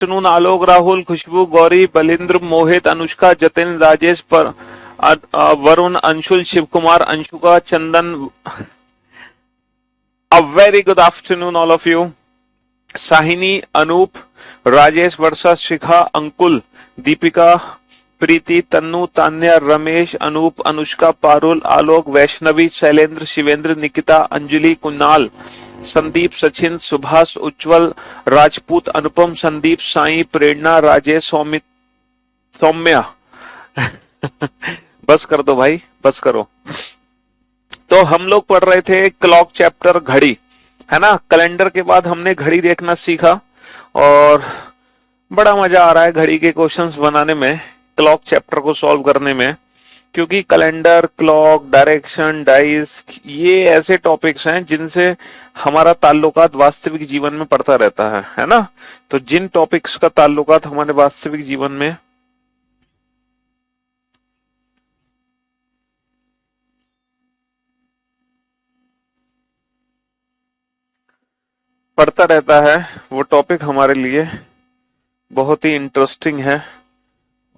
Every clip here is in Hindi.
आफ्टरनून आलोक, राहुल, खुशबू, गौरी, बलिंद्र, मोहित, अनुष्का, जतिन, राजेश, पर वरुण, अंशुल, शिव कुमार, अंशुका, चंदन. A very good afternoon, all of you. Sawhney, Anoop, Rajesh, वर्षा, शिखा, अंकुल, दीपिका, प्रीति, तन्नू, तान्या, रमेश, अनूप, अनुष्का, पारुल, आलोक, वैष्णवी, शैलेंद्र, शिवेंद्र, निकिता, अंजलि, कुणाल, संदीप, सचिन, सुभाष, उज्जवल, राजपूत, अनुपम, संदीप, साई, प्रेरणा, राजेश, सौम्या. बस कर दो भाई, बस करो. तो हम लोग पढ़ रहे थे क्लॉक चैप्टर, घड़ी, है ना. कैलेंडर के बाद हमने घड़ी देखना सीखा और बड़ा मजा आ रहा है घड़ी के क्वेश्चंस बनाने में, क्लॉक चैप्टर को सॉल्व करने में, क्योंकि कैलेंडर, क्लॉक, डायरेक्शन, डाइस, ये ऐसे टॉपिक्स हैं जिनसे हमारा ताल्लुकात वास्तविक जीवन में पड़ता रहता है ना. तो जिन टॉपिक्स का ताल्लुकात हमारे वास्तविक जीवन में पड़ता रहता है, वो टॉपिक हमारे लिए बहुत ही इंटरेस्टिंग है.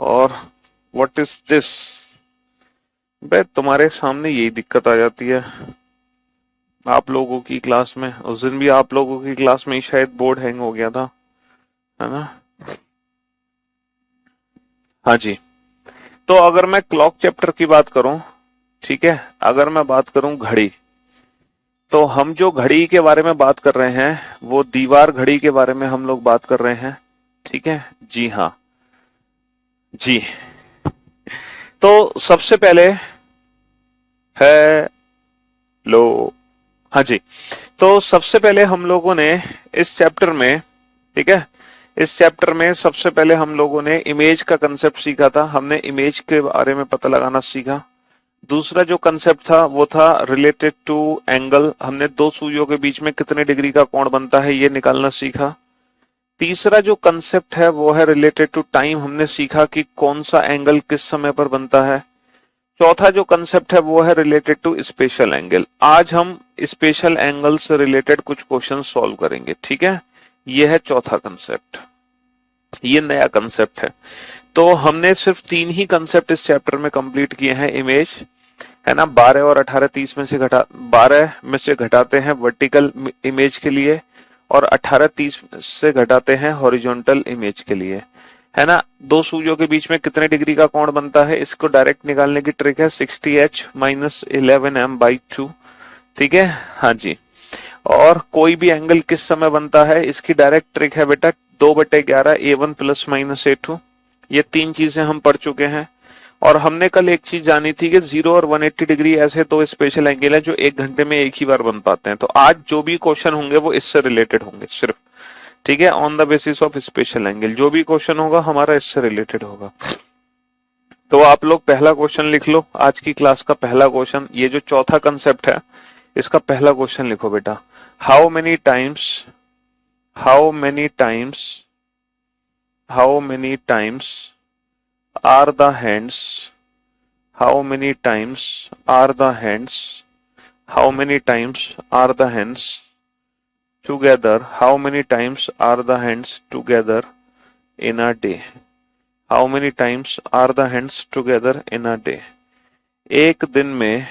और व्हाट इज दिस, बे तुम्हारे सामने यही दिक्कत आ जाती है आप लोगों की क्लास में. उस दिन भी आप लोगों की क्लास में शायद बोर्ड हैंग हो गया था, है ना. हाँ जी. तो अगर मैं क्लॉक चैप्टर की बात करूं, ठीक है, अगर मैं बात करूं घड़ी, तो हम जो घड़ी के बारे में बात कर रहे हैं वो दीवार घड़ी के बारे में हम लोग बात कर रहे हैं. ठीक है जी, हाँ जी. तो सबसे पहले है लो, हाँ जी. तो सबसे पहले हम लोगों ने इस चैप्टर में, ठीक है, इस चैप्टर में सबसे पहले हम लोगों ने इमेज का कंसेप्ट सीखा था. हमने इमेज के बारे में पता लगाना सीखा. दूसरा जो कंसेप्ट था वो था रिलेटेड टू एंगल. हमने दो सुइयों के बीच में कितने डिग्री का कोण बनता है ये निकालना सीखा. तीसरा जो कंसेप्ट है वो है रिलेटेड टू टाइम. हमने सीखा कि कौन सा एंगल किस समय पर बनता है. चौथा जो कंसेप्ट है वो है रिलेटेड टू स्पेशल एंगल. आज हम स्पेशल एंगल से रिलेटेड कुछ क्वेश्चन सॉल्व करेंगे. ठीक है, ये है चौथा कंसेप्ट, ये नया कंसेप्ट है. तो हमने सिर्फ 3 ही कंसेप्ट इस चैप्टर में कंप्लीट किए हैं. इमेज, है ना, 12 और 18 30 में से 12 में से घटाते हैं वर्टिकल इमेज के लिए और 18 30 से घटाते हैं हॉरिजॉन्टल इमेज के लिए, है ना. दो सुइयों के बीच में कितने डिग्री का कोण बनता है इसको डायरेक्ट निकालने की ट्रिक है 60h - 11m/2. ठीक है, हाँ जी. और कोई भी एंगल किस समय बनता है इसकी डायरेक्ट ट्रिक है बेटा 2/11 A1 ± A2. ये 3 चीजें हम पढ़ चुके हैं. और हमने कल एक चीज जानी थी कि 0 और 180 डिग्री ऐसे तो स्पेशल एंगल है जो 1 घंटे में एक ही बार बन पाते हैं. तो आज जो भी क्वेश्चन होंगे वो इससे रिलेटेड होंगे सिर्फ. ठीक है, on the basis of special angle जो भी क्वेश्चन होगा हमारा इससे रिलेटेड होगा. तो आप लोग पहला क्वेश्चन लिख लो. आज की क्लास का पहला क्वेश्चन, ये जो चौथा कंसेप्ट है इसका पहला क्वेश्चन लिखो बेटा. How many times are the hands how many times are the hands how many times are the hands together how many times are the hands together in a day. how many times are the hands together in a day. एक दिन में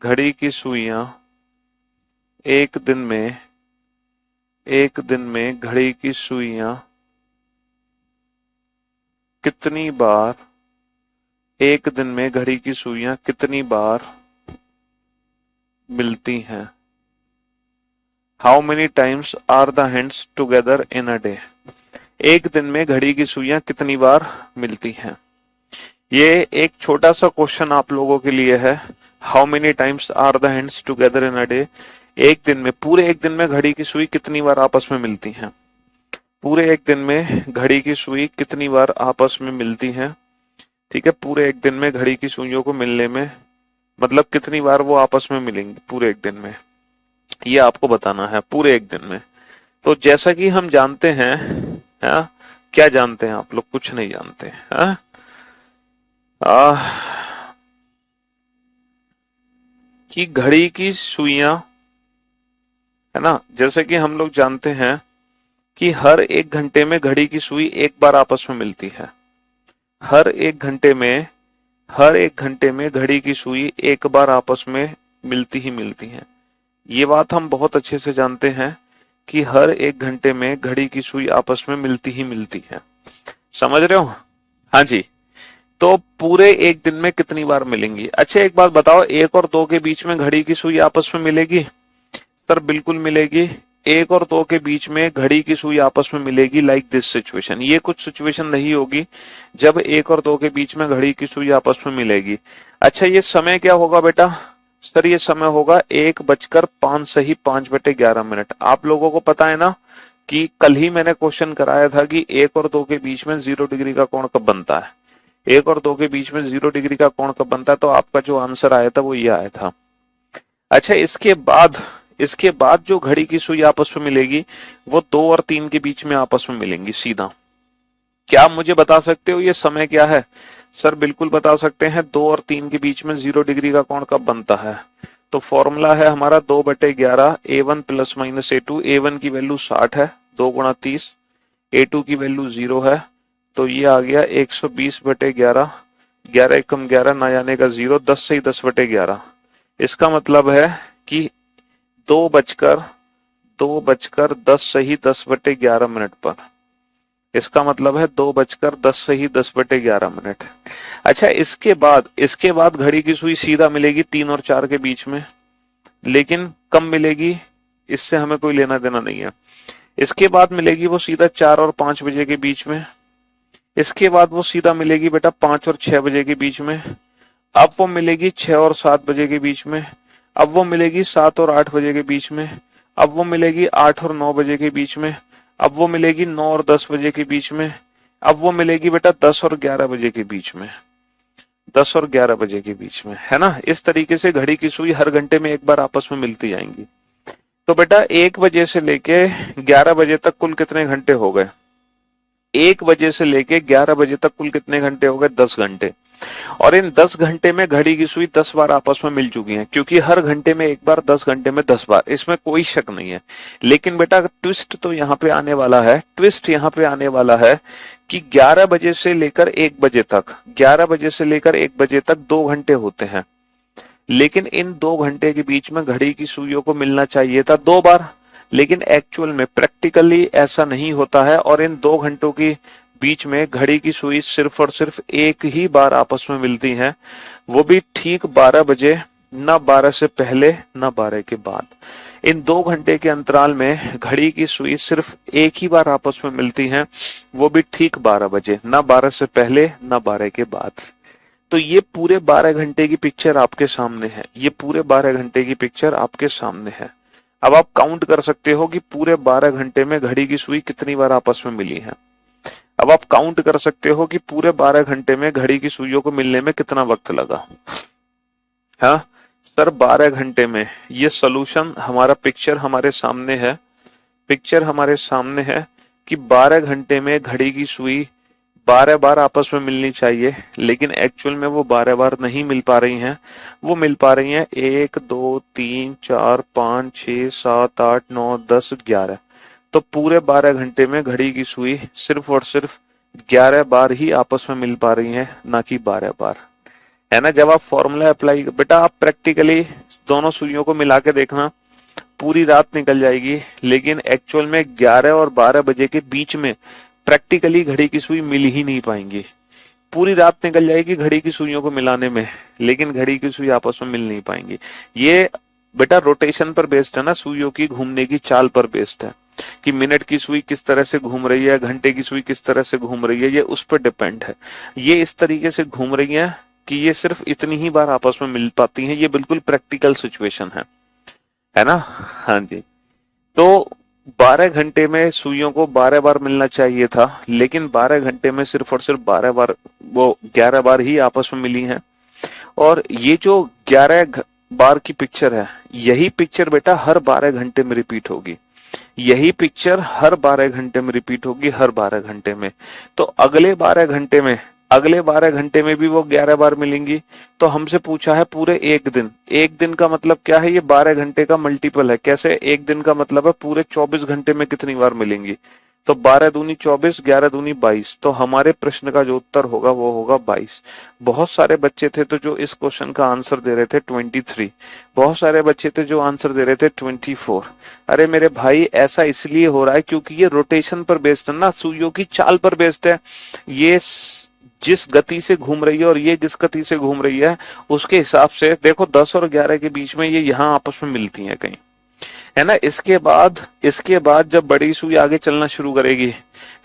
घड़ी की सुइयां एक दिन में घड़ी की सुइयां कितनी बार मिलती हैं. How many times are the hands together in a day. एक दिन में घड़ी की सुइयां कितनी बार मिलती हैं. ये एक छोटा सा क्वेश्चन आप लोगों के लिए है. How many times are the hands together in a day. एक दिन में, पूरे एक दिन में घड़ी की सुई कितनी बार आपस में मिलती हैं. पूरे एक दिन में घड़ी की सुई कितनी बार आपस में मिलती हैं. ठीक है, पूरे एक दिन में घड़ी की सुइयों को मिलने में मतलब कितनी बार वो आपस में मिलेंगी पूरे एक दिन में, ये आपको बताना है पूरे एक दिन में. तो जैसा कि हम जानते हैं, क्या जानते हैं आप लोग, कुछ नहीं जानते हैं. कि घड़ी की सुइयां, है ना, जैसे कि हम लोग जानते हैं कि हर 1 घंटे में घड़ी की सुई एक बार आपस में मिलती है। हर एक घंटे में हर 1 घंटे में घड़ी की सुई एक बार आपस में मिलती ही मिलती है। ये बात हम बहुत अच्छे से जानते हैं कि हर 1 घंटे में घड़ी की सुई आपस में मिलती ही मिलती है। समझ रहे हो? हाँ जी। तो पूरे एक दिन में कितनी बार मिलेंगी? अच्छा एक बात बताओ, 1 और 2 के बीच में घड़ी की सुई आपस में मिलेगी? सर बिल्कुल मिलेगी। 1 और 2 के बीच में घड़ी की सुई आपस में मिलेगी, लाइक दिस सिचुएशन। ये कुछ सिचुएशन नहीं होगी जब 1 और 2 के बीच में घड़ी की सुई आपस में मिलेगी। अच्छा ये समय क्या होगा बेटा? सर ये समय होगा 1:05 सही 5/11। आप लोगों को पता है ना कि कल ही मैंने क्वेश्चन कराया था कि 1 और 2 के बीच में 0 डिग्री का कोण कब बनता है। 1 और 2 के बीच में 0 डिग्री का कोण कब बनता है, तो आपका जो आंसर आया था वो ये आया था। अच्छा इसके बाद जो घड़ी की सुई आपस में मिलेगी वो 2 और 3 के बीच में आपस में मिलेंगी सीधा। क्या आप मुझे बता सकते हो ये समय क्या है? सर बिल्कुल बता सकते हैं। 2 और 3 के बीच में 0 डिग्री का कोण कब बनता है? तो फॉर्मूला है हमारा 2/11 A1 plus minus A2। A1 की वैल्यू 60 है, 2 × 30। A2 की वैल्यू 0 है, तो ये आ गया 120/11। 11 एकम 11 ना जाने का 0, 10 से ही 10/11। इसका मतलब है कि 2:10 सही 10/11 पर। इसका मतलब है 2:10 सही 10/11। अच्छा इसके बाद घड़ी की सुई सीधा मिलेगी 3 और 4 के बीच में, लेकिन कब मिलेगी इससे हमें कोई लेना देना नहीं है। इसके बाद मिलेगी वो सीधा 4 और 5 बजे के बीच में। इसके बाद वो सीधा मिलेगी बेटा 5 और 6 बजे के बीच में। अब वो मिलेगी 6 और 7 बजे के बीच में। अब वो मिलेगी 7 और 8 बजे के बीच में। अब वो मिलेगी 8 और 9 बजे के बीच में। अब वो मिलेगी 9 और 10 बजे के बीच में। अब वो मिलेगी बेटा 10 और 11 बजे के बीच में। 10 और 11 बजे के बीच में, है ना। इस तरीके से घड़ी की सुई हर घंटे में एक बार आपस में मिलती जाएंगी। तो बेटा 1 बजे से लेके 11 बजे तक कुल कितने घंटे हो गए? 1 बजे से लेके 11 बजे तक कुल कितने घंटे हो गए? 10 घंटे। और इन 10 घंटे में घड़ी की सुई 10 बार आपस में मिल चुकी है, क्योंकि हर घंटे में एक बार, 10 घंटे में 10 बार, इसमें कोई शक नहीं है। लेकिन बेटा ट्विस्ट तो यहाँ पे आने वाला है, ट्विस्ट यहाँ पे आने वाला है कि 11 बजे से लेकर 1 बजे तक, 11 बजे से लेकर 1 बजे तक 2 घंटे होते हैं। लेकिन इन 2 घंटे के बीच में घड़ी की सुइयों को मिलना चाहिए था 2 बार, लेकिन एक्चुअल में प्रैक्टिकली ऐसा नहीं होता है। और इन 2 घंटों के बीच में घड़ी की सुई सिर्फ और सिर्फ एक ही बार आपस में मिलती हैं, वो भी ठीक 12 बजे, न 12 से पहले न 12 के बाद। इन 2 घंटे के अंतराल में घड़ी की सुई सिर्फ एक ही बार आपस में मिलती हैं, वो भी ठीक 12 बजे, न 12 से पहले न 12 के बाद। तो ये पूरे 12 घंटे की पिक्चर आपके सामने है। ये पूरे 12 घंटे की पिक्चर आपके सामने है। अब आप काउंट कर सकते हो कि पूरे 12 घंटे में घड़ी की सुई कितनी बार आपस में मिली है। अब आप काउंट कर सकते हो कि पूरे 12 घंटे में घड़ी की सुइयों को मिलने में कितना वक्त लगा। हाँ सर 12 घंटे में, ये सोल्यूशन हमारा पिक्चर हमारे सामने है। पिक्चर हमारे सामने है कि 12 घंटे में घड़ी की सुई 12 बार आपस में मिलनी चाहिए, लेकिन एक्चुअल में वो 12 बार नहीं मिल पा रही हैं। वो मिल पा रही हैं 1 2 3 4 5 6 7 8 9 10 11। तो पूरे 12 घंटे में घड़ी की सुई सिर्फ और सिर्फ 11 बार ही आपस में मिल पा रही हैं, ना कि 12 बार, है ना। जब आप फॉर्मूला अप्लाई, बेटा आप प्रैक्टिकली दोनों सुइयों को मिला के देखना, पूरी रात निकल जाएगी, लेकिन एक्चुअल में 11 और 12 बजे के बीच में प्रैक्टिकली घड़ी की सुई मिल ही नहीं पाएंगी। पूरी रात निकल जाएगी घड़ी की सुइयों को मिलाने में, लेकिन घड़ी की सुई आपस में मिल नहीं पाएंगी। ये बेटा रोटेशन पर बेस्ड है ना, सुइयों की घूमने की चाल पर बेस्ड है कि मिनट की सुई किस तरह से घूम रही है, घंटे की सुई किस तरह से घूम रही है, ये उस पर डिपेंड है। ये इस तरीके से घूम रही है कि ये सिर्फ इतनी ही बार आपस में मिल पाती हैं। ये बिल्कुल प्रैक्टिकल सिचुएशन है ना। हाँ जी। तो 12 घंटे में सुइयों को 12 बार मिलना चाहिए था, लेकिन 12 घंटे में सिर्फ और सिर्फ 12 बार, वो 11 बार ही आपस में मिली हैं। और ये जो 11 बार की पिक्चर है, यही पिक्चर बेटा हर 12 घंटे में रिपीट होगी। यही पिक्चर हर 12 घंटे में रिपीट होगी, हर 12 घंटे में। तो अगले 12 घंटे में अगले 12 घंटे में भी वो 11 बार मिलेंगी। तो हमसे पूछा है पूरे एक दिन, एक दिन का मतलब क्या है, ये 12 घंटे का मल्टीपल है। कैसे, एक दिन का मतलब है पूरे 24 घंटे में कितनी बार मिलेंगी। तो 12 दूनी 24, 11 दूनी 22। तो हमारे प्रश्न का जो उत्तर होगा वो होगा 22। बहुत सारे बच्चे थे तो जो इस क्वेश्चन का आंसर दे रहे थे 23, बहुत सारे बच्चे थे जो आंसर दे रहे थे 24। अरे मेरे भाई, ऐसा इसलिए हो रहा है क्योंकि ये रोटेशन पर बेस्ड है ना, सुइयों की चाल पर बेस्ड है। ये जिस गति से घूम रही है और ये जिस गति से घूम रही है, उसके हिसाब से देखो 10 और 11 के बीच में ये यहाँ आपस में मिलती हैं कहीं, है ना। इसके बाद जब बड़ी सुई आगे चलना शुरू करेगी,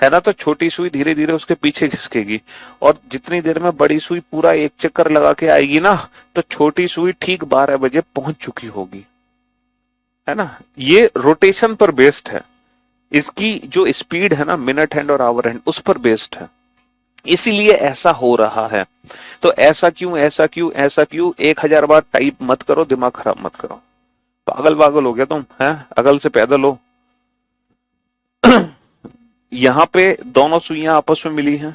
है ना, तो छोटी सुई धीरे धीरे उसके पीछे खिसकेगी। और जितनी देर में बड़ी सुई पूरा एक चक्कर लगा के आएगी ना, तो छोटी सुई ठीक 12 बजे पहुंच चुकी होगी, है ना। ये रोटेशन पर बेस्ड है। इसकी जो स्पीड है ना, मिनट हैंड और आवर हैंड, उस पर बेस्ड है। इसीलिए ऐसा हो रहा है। तो ऐसा क्यों, ऐसा क्यों, ऐसा क्यों, 1000 बार टाइप मत करो, दिमाग खराब मत करो। पागल पागल हो गया तुम, हैं, अकल से पैदल हो। यहाँ पे दोनों सुइयां आपस में मिली हैं।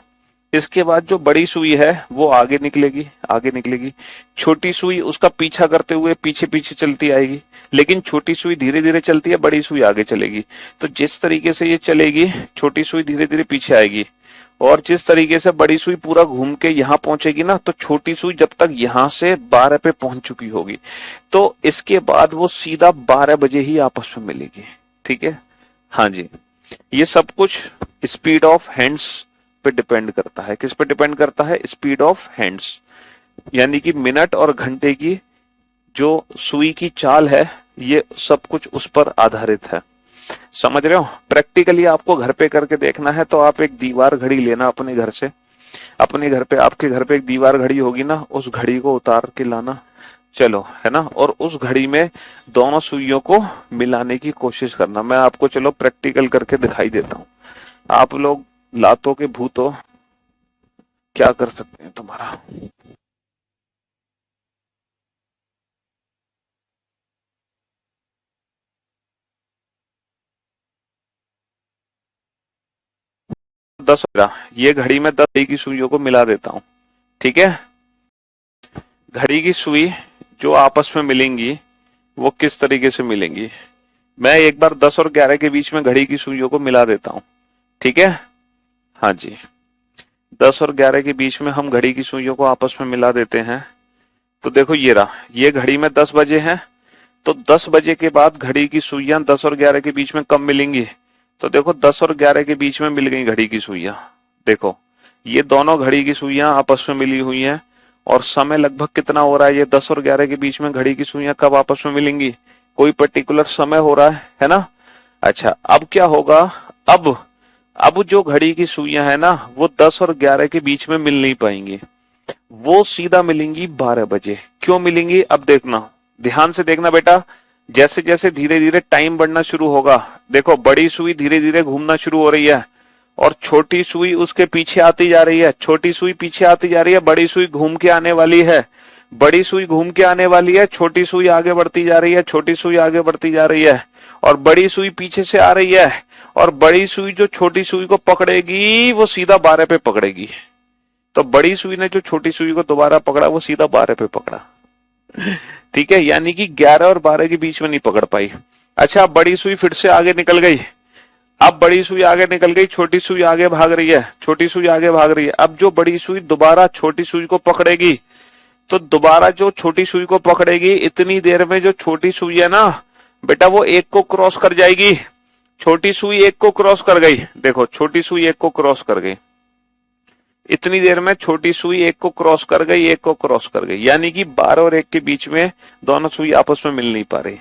इसके बाद जो बड़ी सुई है वो आगे निकलेगी, आगे निकलेगी। छोटी सुई उसका पीछा करते हुए पीछे पीछे चलती आएगी, लेकिन छोटी सुई धीरे धीरे चलती है, बड़ी सुई आगे चलेगी। तो जिस तरीके से ये चलेगी, छोटी सुई धीरे धीरे पीछे आएगी। और जिस तरीके से बड़ी सुई पूरा घूम के यहाँ पहुंचेगी ना, तो छोटी सुई जब तक यहाँ से 12 पे पहुंच चुकी होगी, तो इसके बाद वो सीधा 12 बजे ही आपस में मिलेगी। ठीक है, हाँ जी। ये सब कुछ स्पीड ऑफ हैंड्स पे डिपेंड करता है। किस पे डिपेंड करता है? स्पीड ऑफ हैंड्स, यानी कि मिनट और घंटे की जो सुई की चाल है, ये सब कुछ उस पर आधारित है। समझ रहे हो? प्रैक्टिकली आपको घर पे करके देखना है तो आप एक दीवार घड़ी लेना अपने घर से, अपने घर पे, आपके घर पे एक दीवार घड़ी होगी ना, उस घड़ी को उतार के लाना, चलो, है ना, और उस घड़ी में दोनों सुइयों को मिलाने की कोशिश करना। मैं आपको चलो प्रैक्टिकल करके दिखाई देता हूँ। आप लोग लातों के भूतो क्या कर सकते हैं तुम्हारा। दस, ये घड़ी में 10 की सुइयों को मिला देता हूँ। ठीक है, घड़ी की सुई जो आपस में मिलेंगी वो किस तरीके से मिलेंगी, मैं एक बार 10 और 11 के बीच में घड़ी की सुइयों को मिला देता हूँ। ठीक है, हाँ जी, 10 और 11 के बीच में हम घड़ी की सुइयों को आपस में मिला देते हैं। तो देखो ये रहा, ये घड़ी में 10 बजे है, तो 10 बजे के बाद घड़ी की सुइयां 10 और 11 के बीच में कब मिलेंगी? तो देखो 10 और 11 के बीच में मिल गई घड़ी की सुइयां। देखो ये दोनों घड़ी की सुइयां आपस में मिली हुई हैं, और समय लगभग कितना हो रहा है? ये 10 और 11 के बीच में घड़ी की सुइयां कब आपस में मिलेंगी? कोई पर्टिकुलर समय हो रहा है ना। अच्छा, अब क्या होगा? अब अब जो घड़ी की सुइयां है ना, वो 10 और 11 के बीच में मिल नहीं पाएंगी, वो सीधा मिलेंगी 12 बजे। क्यों मिलेंगी? अब देखना, ध्यान से देखना बेटा। जैसे जैसे धीरे धीरे टाइम बढ़ना शुरू होगा, देखो बड़ी सुई धीरे धीरे घूमना शुरू हो रही है और छोटी सुई उसके पीछे आती जा रही है, छोटी सुई पीछे आती जा रही है, बड़ी सुई घूम के आने वाली है, बड़ी सुई घूम के आने वाली है, छोटी सुई आगे बढ़ती जा रही है, छोटी सुई आगे बढ़ती जा रही है, और बड़ी सुई पीछे से आ रही है, और बड़ी सुई जो छोटी सुई को पकड़ेगी वो सीधा 12 पे पकड़ेगी। तो बड़ी सुई ने जो छोटी सुई को दोबारा पकड़ा वो सीधा 12 पे पकड़ा। ठीक है, यानी कि 11 और 12 के बीच में नहीं पकड़ पाई। अच्छा, अब बड़ी सुई फिर से आगे निकल गई, अब बड़ी सुई आगे निकल गई, छोटी सुई आगे भाग रही है, छोटी सुई आगे भाग रही है। अब जो बड़ी सुई दोबारा छोटी सुई को पकड़ेगी, तो दोबारा जो छोटी सुई को पकड़ेगी, इतनी देर में जो छोटी सुई है ना बेटा, वो एक को क्रॉस कर जाएगी। छोटी सुई एक को क्रॉस कर गई, देखो छोटी सुई एक को क्रॉस कर गई, इतनी देर में छोटी सुई एक को क्रॉस कर गई, एक को क्रॉस कर गई, यानी कि 12 और 1 के बीच में दोनों सुई आपस में मिल नहीं पा रही।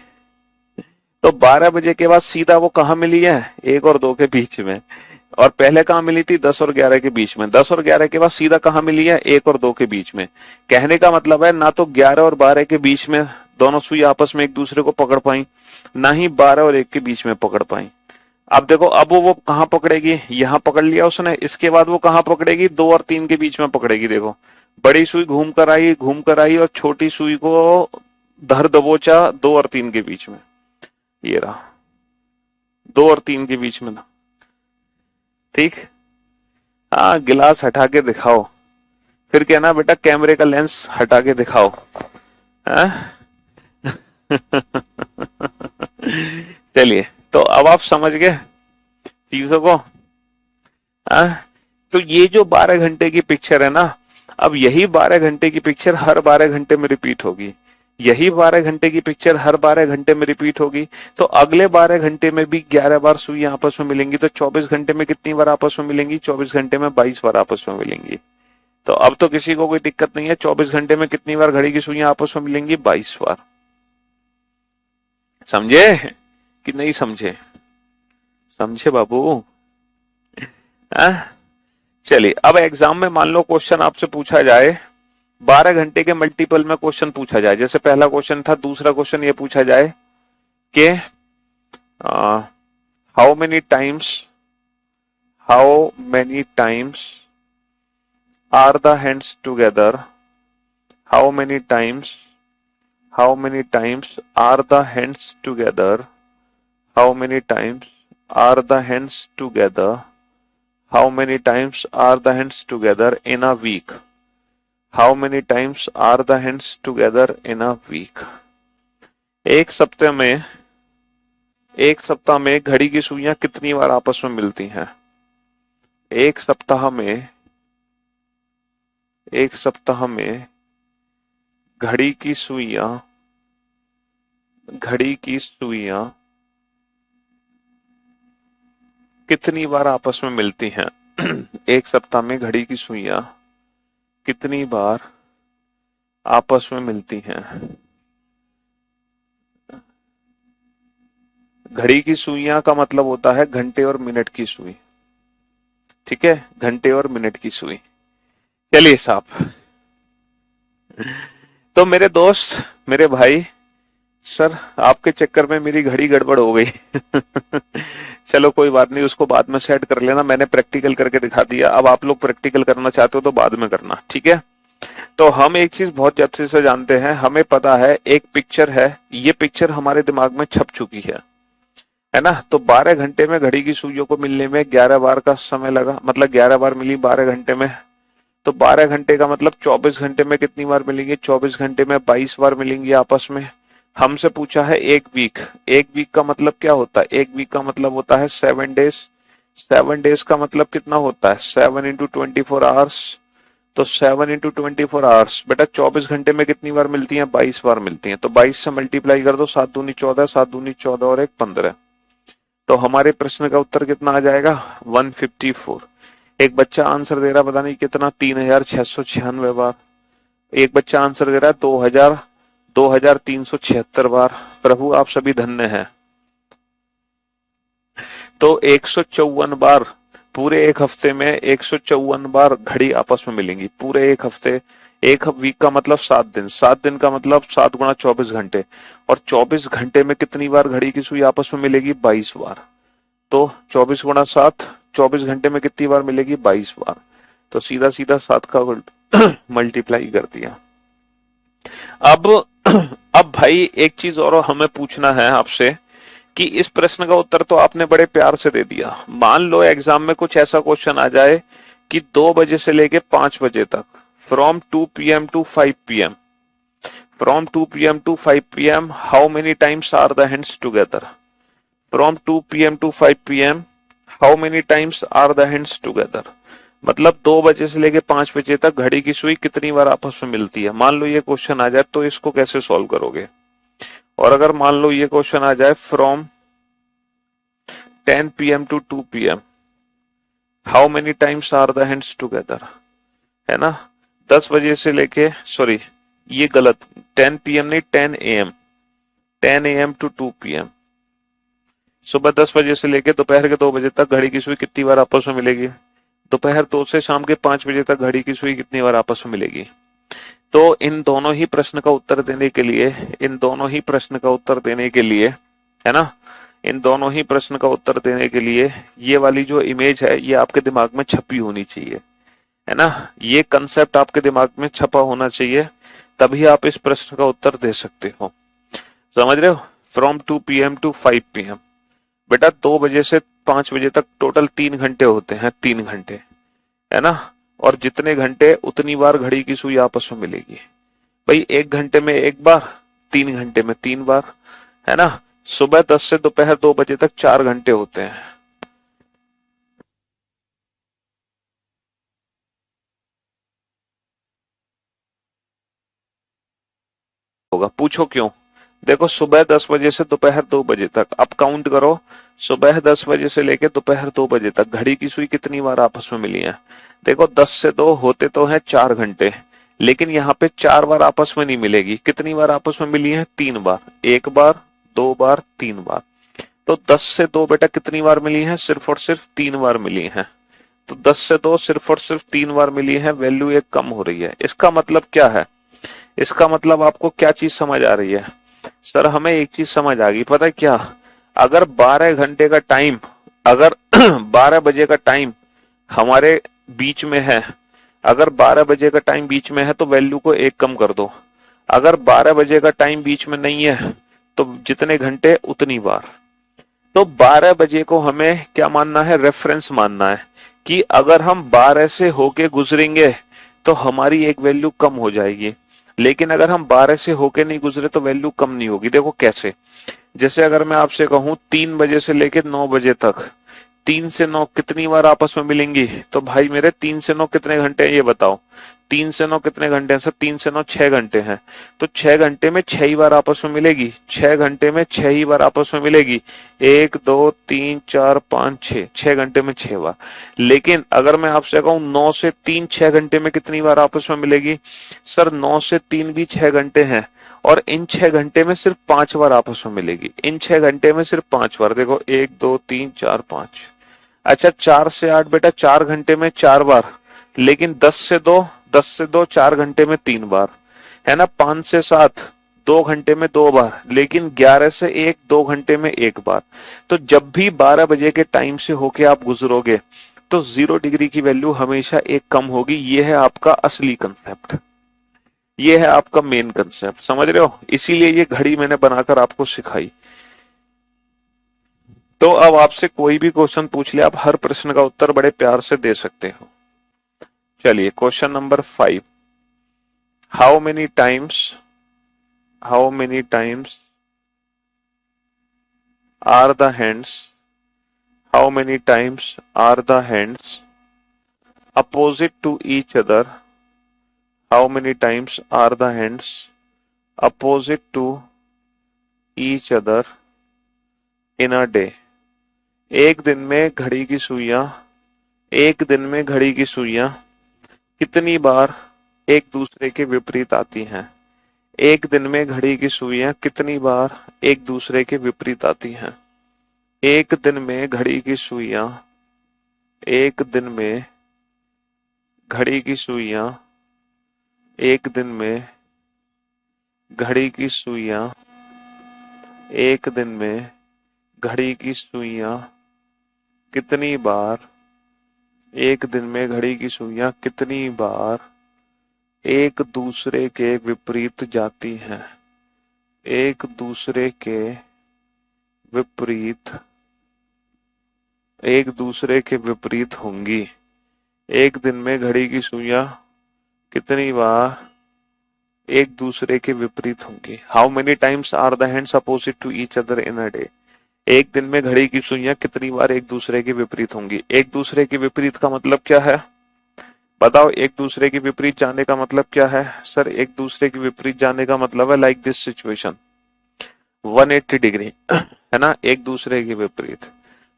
तो 12 बजे के बाद सीधा वो कहा मिली है? 1 और 2 के बीच में। और पहले कहा मिली थी? 10 और 11 के बीच में। 10 और 11 के बाद सीधा कहा मिली है? 1 और 2 के बीच में। कहने का मतलब है ना तो 11 और 12 के बीच में दोनों सुई आपस में एक दूसरे को पकड़ पाई, ना ही 12 और 1 के बीच में पकड़ पाई। अब देखो, अब वो कहाँ पकड़ेगी? यहाँ पकड़ लिया उसने, इसके बाद वो कहाँ पकड़ेगी? 2 और 3 के बीच में पकड़ेगी। देखो बड़ी सुई घूम कर आई, घूम कर आई, और छोटी सुई को धर दबोचा 2 और 3 के बीच में। ये रहा, 2 और 3 के बीच में ना। ठीक, हाँ, गिलास हटा के दिखाओ, फिर कहना बेटा कैमरे का लेंस हटा के दिखाओ। हाँ? चलिए, तो अब आप समझ गए चीजों को। हाँ? तो ये जो 12 घंटे की पिक्चर है ना, अब यही 12 घंटे की पिक्चर हर 12 घंटे में रिपीट होगी, यही 12 घंटे की पिक्चर हर 12 घंटे में रिपीट होगी। तो अगले 12 घंटे में भी 11 बार सुई आपस में मिलेंगी, तो 24 घंटे में कितनी बार आपस में मिलेंगी? 24 घंटे में 22 बार आपस में मिलेंगी। तो अब तो किसी को कोई दिक्कत नहीं है, 24 घंटे में कितनी बार घड़ी की सुइयां आपस में मिलेंगी? 22 बार। समझे कि नहीं समझे? समझे बाबू? हाँ? चलिए, अब एग्जाम में मान लो क्वेश्चन आपसे पूछा जाए, 12 घंटे के मल्टीपल में क्वेश्चन पूछा जाए। जैसे पहला क्वेश्चन था, दूसरा क्वेश्चन ये पूछा जाए कि how many times are the hands together, how many times are the hands together, how many times are the hands together, how many times are the hands together in a week, how many times are the hands together in a week। एक सप्ताह में घड़ी की सुइयां कितनी बार आपस में मिलती हैं? एक सप्ताह में घड़ी की सुइयां कितनी बार आपस में मिलती हैं? एक सप्ताह में घड़ी की सुइयां कितनी बार आपस में मिलती हैं? घड़ी की सुइयां का मतलब होता है घंटे और मिनट की सुई, ठीक है, घंटे और मिनट की सुई। चलिए साहब, तो मेरे दोस्त, मेरे भाई, सर आपके चक्कर में मेरी घड़ी गड़बड़ हो गई। चलो कोई बात नहीं, उसको बाद में सेट कर लेना, मैंने प्रैक्टिकल करके दिखा दिया। अब आप लोग प्रैक्टिकल करना चाहते हो तो बाद में करना, ठीक है। तो हम एक चीज बहुत अच्छे से जानते हैं, हमें पता है एक पिक्चर है, ये पिक्चर हमारे दिमाग में छप चुकी है ना। तो 12 घंटे में घड़ी की सुइयों को मिलने में 11 बार का समय लगा, मतलब 11 बार मिली 12 घंटे में। तो 12 घंटे का मतलब 24 घंटे में कितनी बार मिलेंगी? 24 घंटे में 22 बार मिलेंगी आपस में। हमसे पूछा है एक वीक, एक वीक का मतलब क्या होता है? एक वीक का मतलब होता है 7 डेज। 7 डेज का मतलब कितना होता है? 7 इंटू 24 आवर्स। तो 7 इंटू 24 आवर्स बेटा 24 घंटे में कितनी बार मिलती हैं? 22 बार मिलती हैं। तो 22 से मल्टीप्लाई कर दो, 7 दूनी 14, 7 दूनी 14 और 1 15। तो हमारे प्रश्न का उत्तर कितना आ जाएगा? 154। एक बच्चा आंसर दे रहा पता नहीं कितना, 3696 बार। एक बच्चा आंसर दे रहा है 2376 बार। प्रभु आप सभी धन्य हैं। तो 154 बार पूरे एक हफ्ते में 154 बार घड़ी आपस में मिलेंगी, पूरे एक हफ्ते। एक वीक का मतलब 7 दिन, 7 दिन का मतलब 7 गुणा 24 घंटे, और 24 घंटे में कितनी बार घड़ी की सुई आपस में मिलेगी? 22 बार। तो 24 गुणा 7, 24 घंटे में कितनी बार मिलेगी? 22 बार। तो सीधा सीधा 7 का मल्टीप्लाई कर दिया। अब भाई एक चीज और हमें पूछना है आपसे कि इस प्रश्न का उत्तर तो आपने बड़े प्यार से दे दिया। मान लो एग्जाम में कुछ ऐसा क्वेश्चन आ जाए कि 2 बजे से लेके 5 बजे तक, from 2 PM to 5 PM, from 2 PM to 5 PM how many times are the hands together, from 2 PM to 5 PM how many times are the hands together. मतलब 2 बजे से लेके 5 बजे तक घड़ी की सुई कितनी बार आपस में मिलती है। मान लो ये क्वेश्चन आ जाए तो इसको कैसे सॉल्व करोगे? और अगर मान लो ये क्वेश्चन आ जाए from 10 PM to 2 PM how many times are the hands together, है ना। 10 बजे से लेके, सॉरी ये गलत, 10 PM नहीं 10 AM, 10 AM टू 2 PM, सुबह 10 बजे से लेके दोपहर के 2 बजे तक घड़ी की सुई कितनी बार आपस में मिलेगी? दोपहर 2 से शाम के 5 बजे तक घड़ी की सुई कितनी बार आपस में मिलेगी? तो इन दोनों ही प्रश्न का उत्तर देने के लिए, है ना, इन दोनों ही प्रश्न का उत्तर देने के लिए ये वाली जो इमेज है ये आपके दिमाग में छपी होनी चाहिए, है ना। ये कंसेप्ट आपके दिमाग में छपा होना चाहिए, तभी आप इस प्रश्न का उत्तर दे सकते हो। समझ रहे हो? फ्रॉम 2 PM टू 5 PM बेटा 2 बजे से 5 बजे तक टोटल 3 घंटे होते हैं, 3 घंटे, है ना। और जितने घंटे उतनी बार घड़ी की सुई आपस में मिलेगी। भाई 1 घंटे में 1 बार, 3 घंटे में 3 बार, है ना। सुबह 10 से दोपहर 2 बजे तक 4 घंटे होते हैं। होगा, पूछो क्यों। देखो सुबह 10 बजे से दोपहर 2 बजे तक, अब काउंट करो, सुबह 10 बजे से लेके दोपहर 2 बजे तक घड़ी की सुई कितनी बार आपस में मिली है। देखो 10 से 2 होते तो हैं 4 घंटे, लेकिन यहाँ पे 4 बार आपस में नहीं मिलेगी। कितनी बार आपस में मिली है? 3 बार। 1 बार, 2 बार, 3 बार। तो 10 से 2 बेटा कितनी बार मिली है? सिर्फ और सिर्फ 3 बार मिली है। तो 10 से 2 सिर्फ और सिर्फ 3 बार मिली है, वैल्यू एक कम हो रही है। इसका मतलब क्या है? इसका मतलब आपको क्या चीज समझ आ रही है? सर हमें एक चीज समझ आ गई, पता है क्या? अगर 12 घंटे का टाइम, अगर 12 बजे का टाइम हमारे बीच में है, अगर 12 बजे का टाइम बीच में है तो वैल्यू को एक कम कर दो। अगर 12 बजे का टाइम बीच में नहीं है तो जितने घंटे उतनी बार। तो 12 बजे को हमें क्या मानना है? रेफरेंस मानना है कि अगर हम 12 से होके गुजरेंगे तो हमारी एक वैल्यू कम हो जाएगी, लेकिन अगर हम 12 से होके नहीं गुजरे तो वैल्यू कम नहीं होगी। देखो कैसे, जैसे अगर मैं आपसे कहूं 3 बजे से लेके 9 बजे तक 3 से 9 कितनी बार आपस में मिलेंगी, तो भाई मेरे 3 से 9 कितने घंटे हैं ये बताओ। 3 से 9 कितने घंटे हैं सर? 3 से 9 6 घंटे हैं। तो 6 घंटे में 6 ही बार आपस में मिलेगी। 6 घंटे में 6 ही बार आपस में मिलेगी। 1 2 3 4 5 6, 6 घंटे में 6 बार। लेकिन अगर मैं आपसे कहूं 9 से 3 6 घंटे में कितनी बार आपस में मिलेगी? सर 9 से 3 भी 6 घंटे हैं, और इन 6 घंटे में सिर्फ 5 बार आपस में मिलेगी। इन 6 घंटे में सिर्फ 5 बार। देखो 1 2 3 4 5। अच्छा 4 से 8 बेटा 4 घंटे में 4 बार, लेकिन 10 से 2 4 घंटे में 3 बार, है ना। 5 से 7 2 घंटे में 2 बार, लेकिन 11 से 1 2 घंटे में 1 बार। तो जब भी 12 बजे के टाइम से होके आप गुजरोगे तो 0 डिग्री की वैल्यू हमेशा एक कम होगी। ये है आपका असली कंसेप्ट, ये है आपका मेन कंसेप्ट, समझ रहे हो। इसीलिए ये घड़ी मैंने बनाकर आपको सिखाई। तो अब आपसे कोई भी क्वेश्चन पूछ ले, आप हर प्रश्न का उत्तर बड़े प्यार से दे सकते हो। चलिए question number 5। How many times are the hands how many times are the hands opposite to each other how many times are the hands opposite to each other in a day. एक दिन में घड़ी की सुइयां कितनी बार एक दूसरे के विपरीत आती हैं? एक दिन में घड़ी की सुइयां कितनी बार एक दूसरे के विपरीत आती हैं? एक दिन में घड़ी की सुइयां एक दिन में घड़ी की सुइयां एक दिन में घड़ी की सुइयां एक दिन में घड़ी की सुइयां कितनी बार एक दिन में घड़ी की सुइयां कितनी बार एक दूसरे के विपरीत जाती हैं? एक दूसरे के विपरीत होंगी। एक दिन में घड़ी की सुइयां कितनी बार एक दूसरे के विपरीत होंगी? How many times are the hands opposite to each other in a day. एक दिन में घड़ी की सुइयां कितनी बार एक दूसरे के विपरीत होंगी? एक दूसरे के विपरीत का मतलब क्या है बताओ? एक दूसरे के विपरीत जाने का मतलब क्या है? सर एक दूसरे के विपरीत जाने का मतलब है लाइक दिस सिचुएशन 180 डिग्री, है ना, एक दूसरे के विपरीत।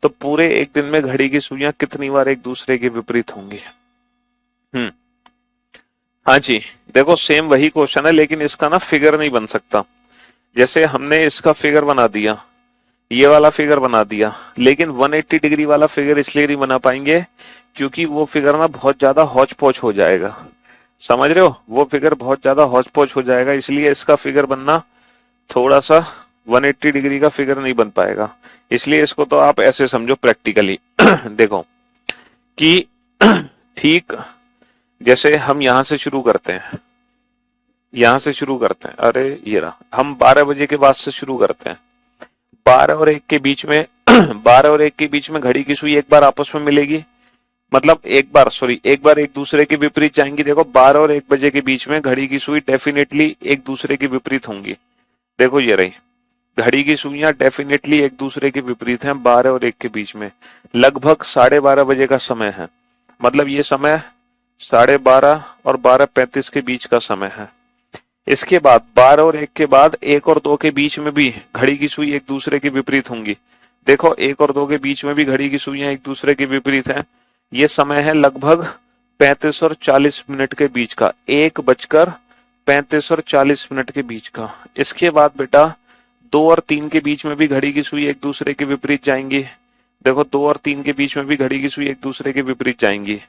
तो पूरे एक दिन में घड़ी की सुइयां कितनी बार एक दूसरे के विपरीत होंगी? हाँ जी, देखो सेम वही क्वेश्चन है, लेकिन इसका ना फिगर नहीं बन सकता। जैसे हमने इसका फिगर बना दिया, ये वाला फिगर बना दिया, लेकिन 180 डिग्री वाला फिगर इसलिए नहीं बना पाएंगे क्योंकि वो फिगर ना बहुत ज्यादा हौच पौच हो जाएगा। समझ रहे हो, वो फिगर बहुत ज्यादा हौच पौच हो जाएगा, इसलिए इसका फिगर बनना थोड़ा सा 180 डिग्री का फिगर नहीं बन पाएगा। इसलिए इसको तो आप ऐसे समझो प्रैक्टिकली देखो कि ठीक जैसे हम यहां से शुरू करते हैं, अरे ये रहा, हम 12 बजे के बाद से शुरू करते हैं। 12 और 1 के बीच में 12 और 1 के बीच में घड़ी की सुई एक बार आपस में मिलेगी, मतलब एक बार एक दूसरे के विपरीत जाएंगी। देखो 12 और 1 बजे के बीच में घड़ी की सुई डेफिनेटली एक दूसरे के विपरीत होंगी। देखो ये रही, घड़ी की सुइयां डेफिनेटली एक दूसरे के विपरीत हैं 12 और 1 के बीच में। लगभग 12:30 बजे का समय है, मतलब ये समय 12:30 और 12:35 के बीच का समय है। इसके बाद 12 और 1 के बाद 1 और 2 के बीच में भी घड़ी की सुई एक दूसरे के विपरीत होंगी। देखो 1 और 2 के बीच में भी घड़ी की सुइयां एक दूसरे के विपरीत हैं। ये समय है लगभग 35 और 40 मिनट के बीच का, 1:35 और 40 मिनट के बीच का। इसके बाद बेटा 2 और 3 के बीच में भी घड़ी की सुई एक दूसरे के विपरीत जाएंगी। देखो 2 और 3 के बीच में भी घड़ी की सुई एक दूसरे के विपरीत जाएंगी।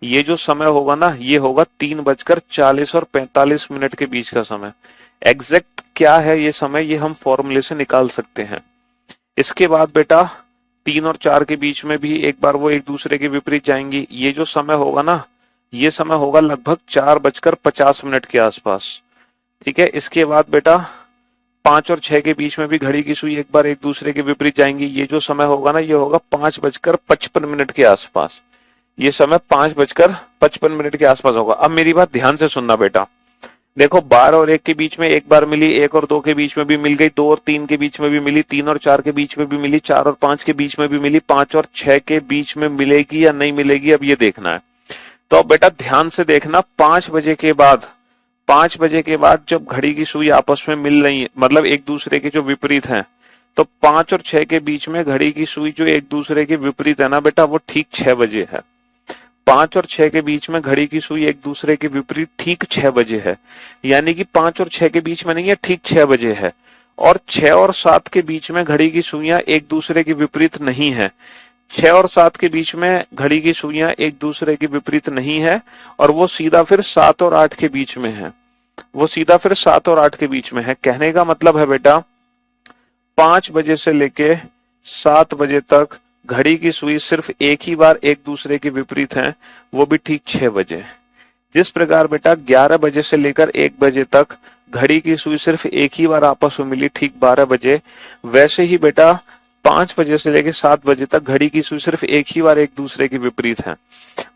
ये जो समय होगा ना, ये होगा 3:40 और 45 मिनट के बीच का समय। एग्जैक्ट क्या है ये समय, ये हम फॉर्मूले से निकाल सकते हैं। इसके बाद बेटा 3 और 4 के बीच में भी एक बार वो एक दूसरे के विपरीत जाएंगी। ये जो समय होगा ना, ये समय होगा लगभग 4:50 के आसपास। ठीक है। इसके बाद बेटा 5 और 6 के बीच में भी घड़ी की सुई एक बार एक दूसरे के विपरीत जाएंगी। ये जो समय होगा ना, ये होगा 5:55 के आसपास। ये समय 5:55 के आसपास होगा। अब मेरी बात ध्यान से सुनना बेटा। देखो 12 और 1 के बीच में एक बार मिली, 1 और 2 के बीच में भी मिल गई, 2 और 3 के बीच में भी मिली, 3 और 4 के बीच में भी मिली, 4 और 5 के बीच में भी मिली, 5 और 6 के बीच में मिलेगी या नहीं मिलेगी, अब ये देखना है। तो अब बेटा ध्यान से देखना, 5 बजे के बाद जब घड़ी की सुई आपस में मिल रही है, मतलब एक दूसरे के जो विपरीत हैं, तो 5 और 6 के बीच में घड़ी की सुई जो एक दूसरे के विपरीत है ना बेटा, वो ठीक 6 बजे है। 5 और 6 के बीच में घड़ी की सुई एक दूसरे के विपरीत ठीक 6 बजे है। यानी कि 5 और 6 के बीच में नहीं है, ठीक 6 बजे है। और 6 और 7 के बीच में घड़ी की सुइयां एक दूसरे के विपरीत नहीं है। 6 और 7 के बीच में घड़ी की सुइयां एक दूसरे के विपरीत नहीं है, और वो सीधा फिर 7 और 8 के बीच में है। वो सीधा फिर 7 और 8 के बीच में है। कहने का मतलब है बेटा 5 बजे से लेके 7 बजे तक घड़ी की सुई सिर्फ एक ही बार एक दूसरे के विपरीत हैं, वो भी ठीक 6 बजे। जिस प्रकार बेटा 11 बजे से लेकर 1 बजे तक घड़ी की सुई सिर्फ एक ही बार आपस में मिली, ठीक 12 बजे, वैसे ही बेटा 5 बजे से लेकर 7 बजे तक घड़ी की सुई सिर्फ एक ही बार एक दूसरे के विपरीत है।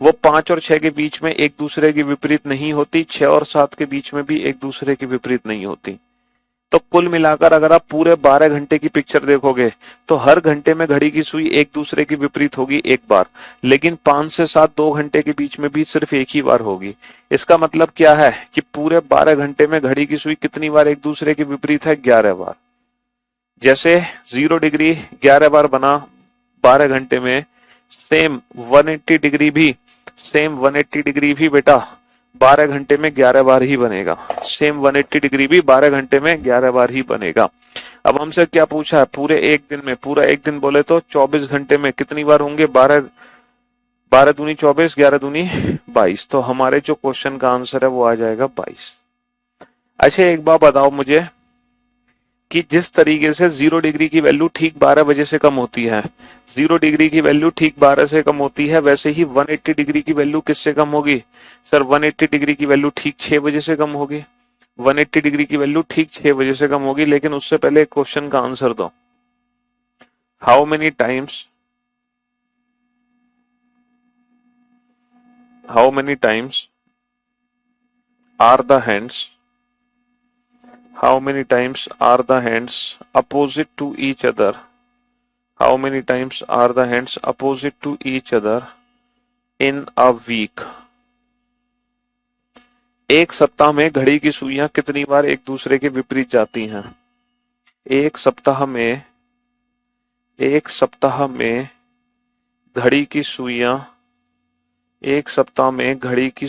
वो 5 और 6 के बीच में एक दूसरे के विपरीत नहीं होती, 6 और 7 के बीच में भी एक दूसरे के विपरीत नहीं होती। तो कुल मिलाकर अगर आप पूरे 12 घंटे की पिक्चर देखोगे तो हर घंटे में घड़ी की सुई एक दूसरे के विपरीत होगी एक बार, लेकिन 5 से 7 2 घंटे के बीच में भी सिर्फ एक ही बार होगी। इसका मतलब क्या है कि पूरे 12 घंटे में घड़ी की सुई कितनी बार एक दूसरे के विपरीत है, 11 बार। जैसे 0 डिग्री 11 बार बना 12 घंटे में, सेम 180 डिग्री भी बेटा 12 घंटे में 11 बार ही बनेगा। सेम 180 डिग्री भी 12 घंटे में 11 बार ही बनेगा। अब हमसे क्या पूछा है, पूरे एक दिन में, पूरा एक दिन बोले तो 24 घंटे में कितनी बार होंगे, 12 दूनी 24, 11 दूनी 22। तो हमारे जो क्वेश्चन का आंसर है वो आ जाएगा 22। अच्छा एक बात बताओ मुझे कि जिस तरीके से 0 डिग्री की वैल्यू ठीक 12 बजे से कम होती है, 0 डिग्री की वैल्यू ठीक 12 से कम होती है, वैसे ही 180 डिग्री की वैल्यू किससे कम होगी सर, 180 डिग्री की वैल्यू ठीक 6 बजे से कम होगी। 180 डिग्री की वैल्यू ठीक 6 बजे से कम होगी। लेकिन उससे पहले एक क्वेश्चन का आंसर दो, how many times are the hands How many times are the hands opposite to each other? How many times are the hands opposite to each other in a week? एक सप्ताह में घड़ी की सुइयां कितनी बार एक दूसरे के विपरीत जाती हैं? एक सप्ताह में घड़ी की सुइयां, एक सप्ताह में घड़ी की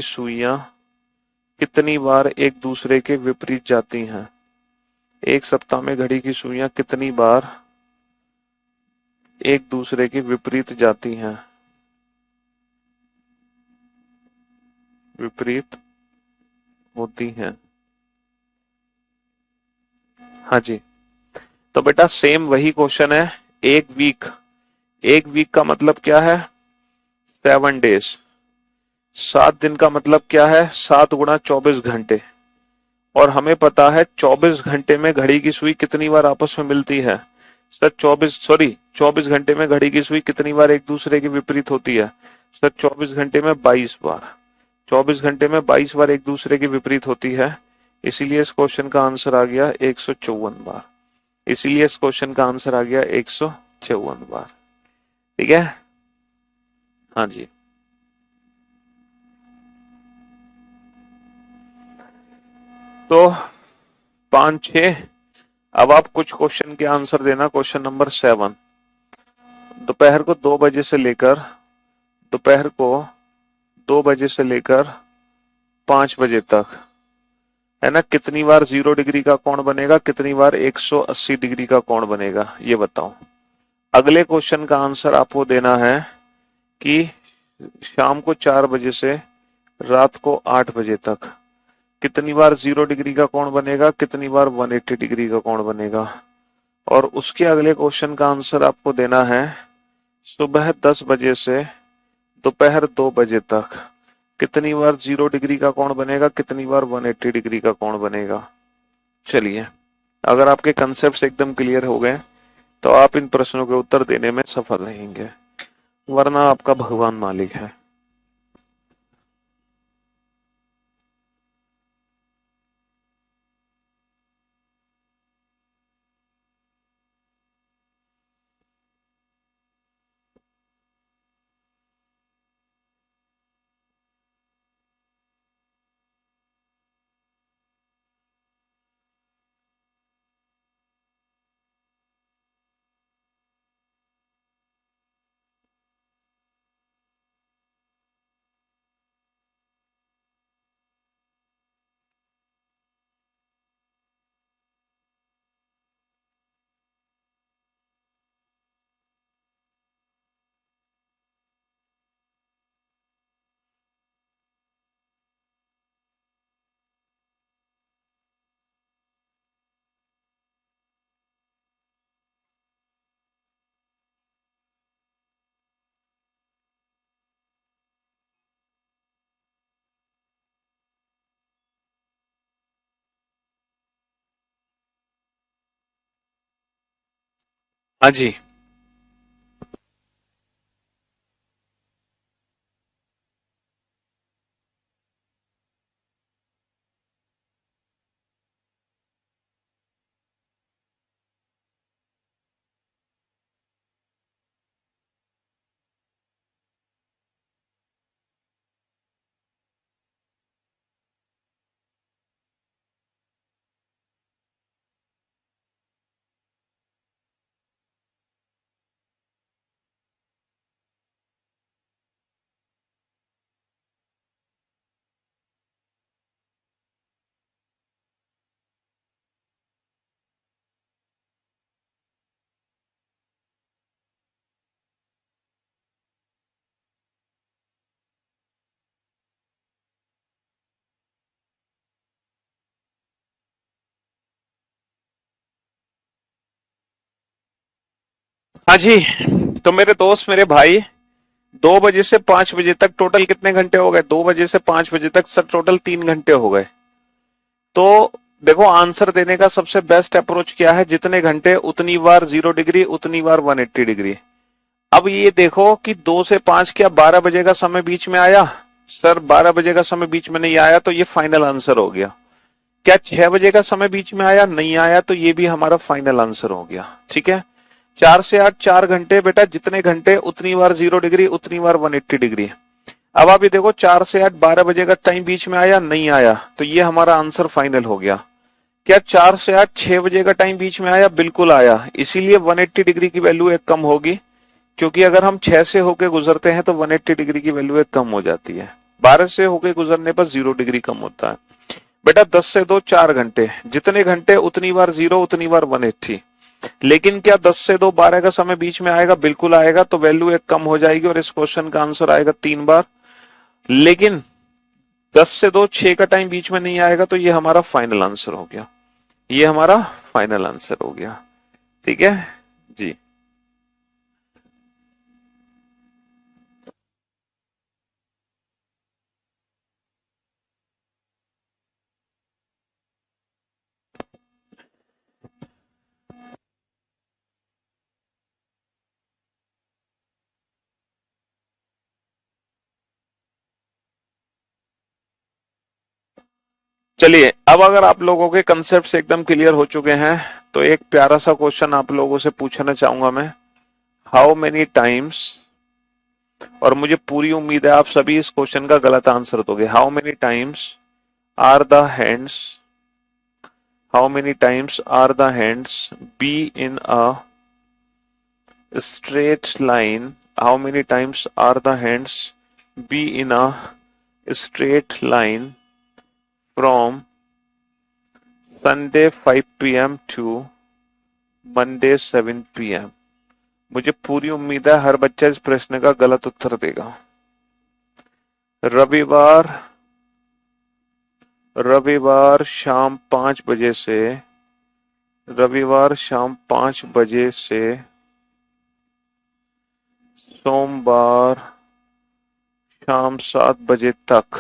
सुइयां कितनी बार एक दूसरे के विपरीत जाती हैं? एक सप्ताह में घड़ी की सुइयां कितनी बार एक दूसरे के विपरीत जाती हैं, विपरीत होती हैं? हाँ जी। तो बेटा सेम वही क्वेश्चन है। एक वीक का मतलब क्या है, 7 डेज। 7 दिन का मतलब क्या है, 7 गुणा 24 घंटे। और हमें पता है 24 घंटे में घड़ी की सुई कितनी बार आपस में मिलती है सर, 24 घंटे में घड़ी की सुई कितनी बार एक दूसरे के विपरीत होती है? सर 24 घंटे में 22 बार। 24 घंटे में 22 बार एक दूसरे के विपरीत होती है, इसीलिए इस क्वेश्चन का आंसर आ गया 154 बार। इसीलिए इस क्वेश्चन का आंसर आ गया 154 बार। ठीक है, हाँ जी। तो 5, 6। अब आप कुछ क्वेश्चन के आंसर देना। क्वेश्चन नंबर 7, दोपहर को 2 बजे से लेकर दोपहर को 2 बजे से लेकर 5 बजे तक, है ना, कितनी बार 0 डिग्री का कोण बनेगा, कितनी बार 180 डिग्री का कोण बनेगा, ये बताओ। अगले क्वेश्चन का आंसर आपको देना है कि शाम को 4 बजे से रात को 8 बजे तक कितनी बार 0 डिग्री का कोण बनेगा, कितनी बार 180 डिग्री का कोण बनेगा। और उसके अगले क्वेश्चन का आंसर आपको देना है सुबह 10 बजे से दोपहर 2 बजे तक कितनी बार 0 डिग्री का कोण बनेगा, कितनी बार 180 डिग्री का कोण बनेगा। चलिए, अगर आपके कंसेप्ट एकदम क्लियर हो गए तो आप इन प्रश्नों के उत्तर देने में सफल रहेंगे, वरना आपका भगवान मालिक है। हाँ जी। हाँ जी, तो मेरे दोस्त, मेरे भाई, 2 बजे से 5 बजे तक टोटल कितने घंटे हो गए? 2 बजे से 5 बजे तक सर टोटल 3 घंटे हो गए। तो देखो, आंसर देने का सबसे बेस्ट अप्रोच क्या है? जितने घंटे उतनी बार 0 डिग्री, उतनी बार 180 डिग्री। अब ये देखो कि 2 से 5 क्या 12 बजे का समय बीच में आया? सर 12 बजे का समय बीच में नहीं आया, तो ये फाइनल आंसर हो गया। क्या 6 बजे का समय बीच में आया? नहीं आया, तो ये भी हमारा फाइनल आंसर हो गया। ठीक है, 4 से 8 4 घंटे बेटा, जितने घंटे उतनी बार 0 डिग्री, उतनी बार 180 डिग्री। अब आप ये देखो, 4 से 8 12 बजे का टाइम बीच में आया? नहीं आया, तो ये हमारा आंसर फाइनल हो गया। क्या 4 से 8 6 बजे का टाइम बीच में आया? बिल्कुल आया, इसीलिए 180 डिग्री की वैल्यू एक कम होगी, क्योंकि अगर हम 6 से होके गुजरते हैं तो 180 डिग्री की वैल्यू एक कम हो जाती है। 12 से होके गुजरने पर 0 डिग्री कम होता है। बेटा 10 से 2 4 घंटे, जितने घंटे उतनी बार 0, उतनी बार 180। लेकिन क्या 10 से 2 12 का समय बीच में आएगा? बिल्कुल आएगा, तो वैल्यू एक कम हो जाएगी और इस क्वेश्चन का आंसर आएगा 3 बार। लेकिन 10 से 2 6 का टाइम बीच में नहीं आएगा, तो ये हमारा फाइनल आंसर हो गया। ये हमारा फाइनल आंसर हो गया। ठीक है जी। चलिए, अब अगर आप लोगों के कंसेप्ट एकदम क्लियर हो चुके हैं तो एक प्यारा सा क्वेश्चन आप लोगों से पूछना चाहूंगा मैं। हाउ मेनी टाइम्स, और मुझे पूरी उम्मीद है आप सभी इस क्वेश्चन का गलत आंसर दोगे। How many times are the hands, how many times are the hands be in a straight line, how many times are the hands be in a straight line from Sunday 5 p.m. to Monday 7 p.m. मुझे पूरी उम्मीद है हर बच्चा इस प्रश्न का गलत उत्तर देगा। रविवार रविवार शाम 5 बजे से, रविवार शाम 5 बजे से सोमवार शाम 7 बजे तक,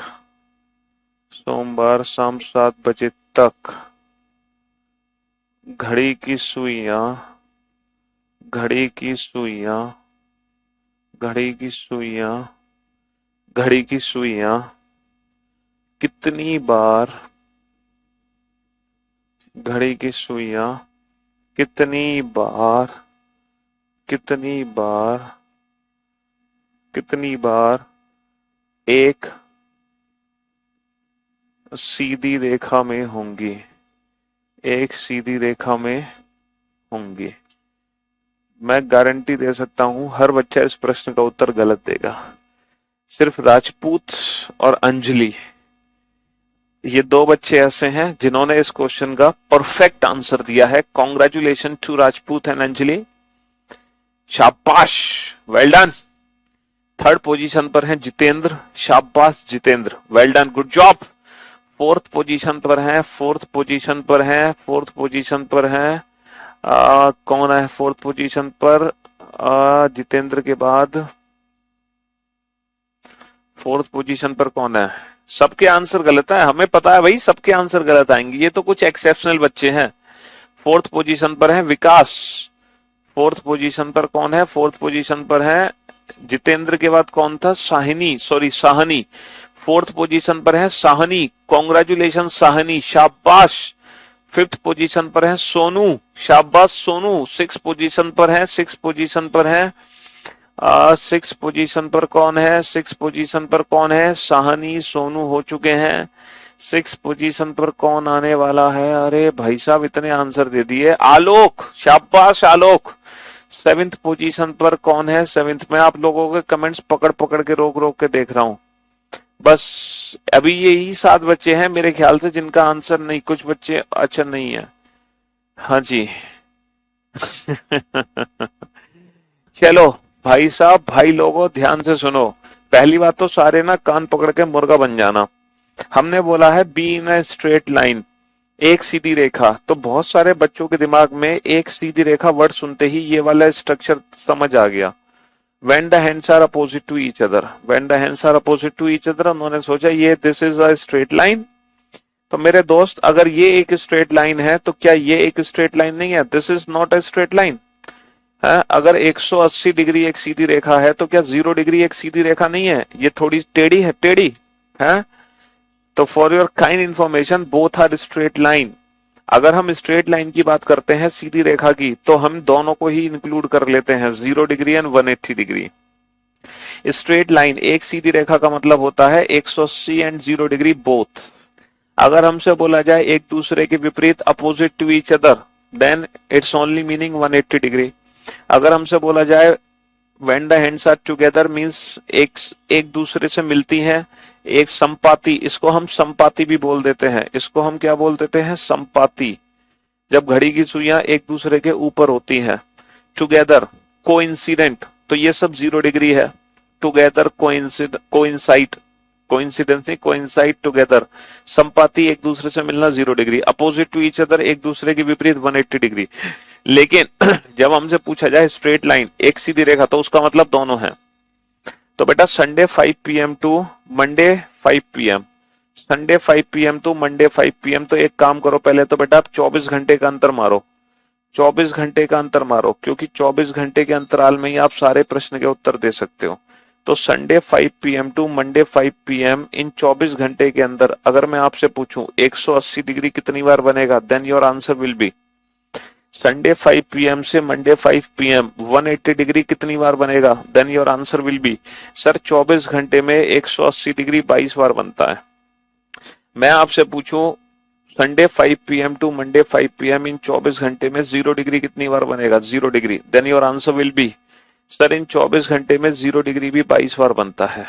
सोमवार शाम 7 बजे तक घड़ी की सुइयां, घड़ी की सुइयां, घड़ी की सुइयां, घड़ी की सुइयां कितनी बार, घड़ी की सुइयां कितनी बार, कितनी बार, कितनी बार एक सीधी रेखा में होंगी, एक सीधी रेखा में होंगी। मैं गारंटी दे सकता हूं हर बच्चा इस प्रश्न का उत्तर गलत देगा। सिर्फ राजपूत और अंजलि, ये दो बच्चे ऐसे हैं जिन्होंने इस क्वेश्चन का परफेक्ट आंसर दिया है। Congratulation to Rajput and Anjali, शाबाश, वेल डन। थर्ड पोजीशन पर है जितेंद्र, शाबाश Jitendra, well done, good job. Fourth position पर है, फोर्थ पोजीशन पर है, फोर्थ पोजीशन पर है, कौन है फोर्थ पोजीशन पर? जितेंद्र के बाद फोर्थ पोजीशन पर कौन है? सबके आंसर गलत है, हमें पता है भाई सबके आंसर गलत आएंगे, ये तो कुछ एक्सेप्शनल बच्चे हैं। फोर्थ पोजीशन पर है विकास, फोर्थ पोजीशन पर कौन है? फोर्थ पोजीशन पर है जितेंद्र के बाद कौन था? Sawhney, sorry Sahni, fourth position पर है साहनी, कॉन्ग्रेचुलेशन साहनी, शाबाश। फिफ्थ पोजीशन पर है सोनू, शाबाश सोनू। सिक्स पोजीशन पर है, सिक्स पोजीशन पर है, सिक्स पोजीशन पर कौन है? सिक्स पोजीशन पर कौन है? साहनी सोनू हो चुके हैं। सिक्स पोजीशन पर कौन आने वाला है? अरे भाई साहब इतने आंसर दे दिए। आलोक, शाबाश आलोक। सेवेंथ पोजीशन पर कौन है? सेवेंथ में आप लोगों के कमेंट्स पकड़ पकड़ के रोक रोक के देख रहा हूं। बस अभी यही 7 बच्चे हैं मेरे ख्याल से जिनका आंसर नहीं, कुछ बच्चे अच्छा नहीं है। हाँ जी चलो भाई साहब, भाई लोगों ध्यान से सुनो। पहली बात तो सारे ना कान पकड़ के मुर्गा बन जाना। हमने बोला है B in a straight line, एक सीधी रेखा। तो बहुत सारे बच्चों के दिमाग में एक सीधी रेखा वर्ड सुनते ही ये वाला स्ट्रक्चर समझ आ गया। When the hands are opposite to each other, when the hands are opposite to each other, उन्होंने सोचा ये this is a straight line. तो मेरे दोस्त अगर ये एक स्ट्रेट लाइन है तो क्या ये एक स्ट्रेट लाइन नहीं है? This is not a straight line. अगर 180 डिग्री एक सीधी रेखा है तो क्या 0 डिग्री एक सीधी रेखा नहीं है? ये थोड़ी टेढ़ी है, टेढ़ी है। तो for your kind information both are straight line. अगर हम स्ट्रेट लाइन की बात करते हैं सीधी रेखा की, तो हम दोनों को ही इंक्लूड कर लेते हैं, 0 degree and 180 degree. Straight line एक सीधी रेखा का मतलब होता है 180 एंड 0 डिग्री बोथ। अगर हमसे बोला जाए एक दूसरे के विपरीत, opposite to each other, then it's only meaning 180 degree. अगर हमसे बोला जाए when the hands are together means एक दूसरे से मिलती हैं, एक संपाती, इसको हम संपाती भी बोल देते हैं। इसको हम क्या बोल देते हैं? संपाती। जब घड़ी की सुइयां एक दूसरे के ऊपर होती हैं। टुगेदर, कोइंसिडेंट, तो ये सब 0 डिग्री है। टुगेदर, कोइंसाइड, कोइंसिडेंस नहीं, कोइंसाइड टुगेदर। संपाती एक दूसरे से मिलना 0 degree. Opposite to each other एक दूसरे के विपरीत 180 डिग्री। लेकिन जब हमसे पूछा जाए स्ट्रेट लाइन एक सीधी रेखा, तो उसका मतलब दोनों है। तो बेटा Sunday 5 PM to Monday 5 PM, Sunday 5 PM to Monday 5 PM। तो एक काम करो, पहले तो बेटा आप 24 घंटे का अंतर मारो, 24 घंटे का अंतर मारो, क्योंकि 24 घंटे के अंतराल में ही आप सारे प्रश्न के उत्तर दे सकते हो। तो Sunday 5 PM to Monday 5 PM, इन 24 घंटे के अंदर अगर मैं आपसे पूछूं 180 डिग्री कितनी बार बनेगा, then your answer will be Sunday 5 PM से मंडे 5 पीएम 180 डिग्री कितनी बार बनेगा, then your answer will be sir 24 घंटे में 180 डिग्री 22 बार बनता है। मैं आपसे पूछूं Sunday 5 PM to Monday 5 PM, इन 24 घंटे में 0 डिग्री कितनी बार बनेगा, 0 degree, then your answer will be sir in 24 घंटे में 0 डिग्री भी 22 बार बनता है।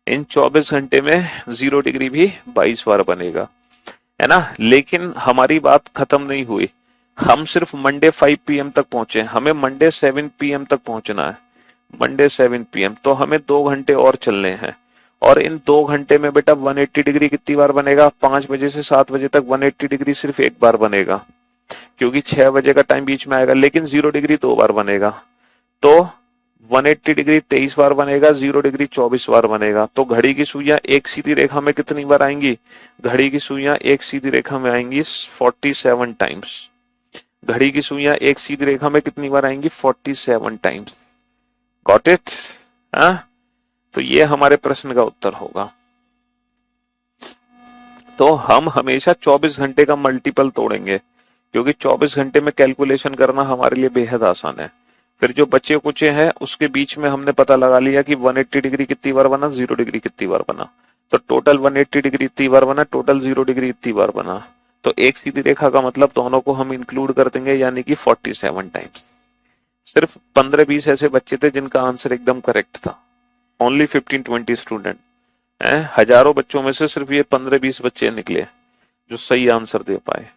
इन 24 घंटे में 0 डिग्री भी 22 बार बनेगा, है ना। लेकिन हमारी बात खत्म नहीं हुई, हम सिर्फ मंडे 5 पीएम तक पहुंचे, हमें मंडे 7 पीएम तक पहुंचना है। मंडे 7 पीएम तो हमें 2 घंटे और चलने हैं, और इन 2 घंटे में बेटा 180 डिग्री कितनी बार बनेगा, 5 बजे से 7 बजे तक 180 डिग्री सिर्फ एक बार बनेगा, क्योंकि 6 बजे का टाइम बीच में आएगा। लेकिन 0 डिग्री 2 बार बनेगा, तो 180 डिग्री 23 बार बनेगा, 0 डिग्री 24 बार बनेगा। तो घड़ी की सुइयां एक सीधी रेखा में कितनी बार आएंगी, घड़ी की सुइयां एक सीधी रेखा में आएंगी 47 टाइम्स। घड़ी की सुइयां एक सीधी रेखा में कितनी बार आएंगी, 47 टाइम्स। Got it? हाँ, तो ये हमारे प्रश्न का उत्तर होगा। तो हम हमेशा 24 घंटे का मल्टीपल तोड़ेंगे, क्योंकि 24 घंटे में कैलकुलेशन करना हमारे लिए बेहद आसान है। फिर जो बचे कुचे हैं उसके बीच में हमने पता लगा लिया कि 180 डिग्री कितनी बार बना, 0 डिग्री कितनी बार बना, तो टोटल 180 डिग्री इतनी बार बना, टोटल 0 डिग्री इतनी बार बना। तो एक सीधी रेखा का मतलब दोनों को हम इंक्लूड कर देंगे, यानी कि 47 टाइम्स। सिर्फ 15-20 ऐसे बच्चे थे जिनका आंसर एकदम करेक्ट था, ओनली 15-20 स्टूडेंट, हजारों बच्चों में से सिर्फ ये 15-20 बच्चे निकले जो सही आंसर दे पाए।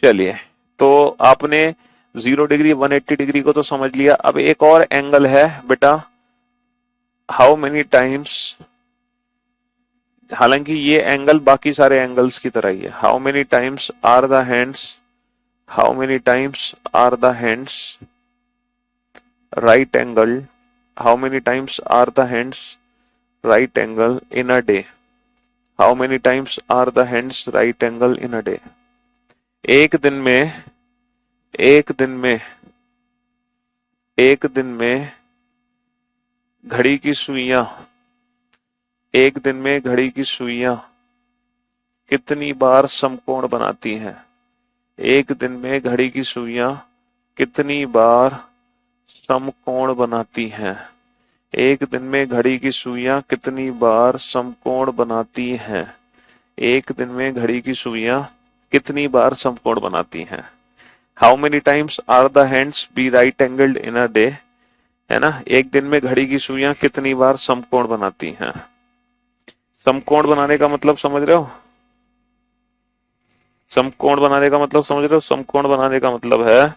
चलिए, तो आपने 0 डिग्री 180 डिग्री को तो समझ लिया। अब एक और एंगल है बेटा, हाउ मेनी टाइम्स, हालांकि ये एंगल बाकी सारे एंगल्स की तरह ही है। How many times are the hands, how many times are the hands right angle, how many times are the hands right angle in a day, how many times are the hands right angle in a day. एक दिन में, एक दिन में, एक दिन में घड़ी की सुइयां, एक दिन में घड़ी की सुइयां कितनी बार समकोण बनाती हैं, एक दिन में घड़ी की सुइयां कितनी बार समकोण बनाती हैं, एक दिन में घड़ी की सुइयां कितनी बार समकोण बनाती हैं, एक दिन में घड़ी की सुइयां कितनी बार समकोण बनाती हैं। How many times are the hands be right angled in a day, है ना। एक दिन में घड़ी की सुइयां कितनी बार समकोण बनाती हैं। समकोण बनाने का मतलब समझ रहे हो, समकोण बनाने का मतलब समझ रहे हो, समकोण बनाने का मतलब है,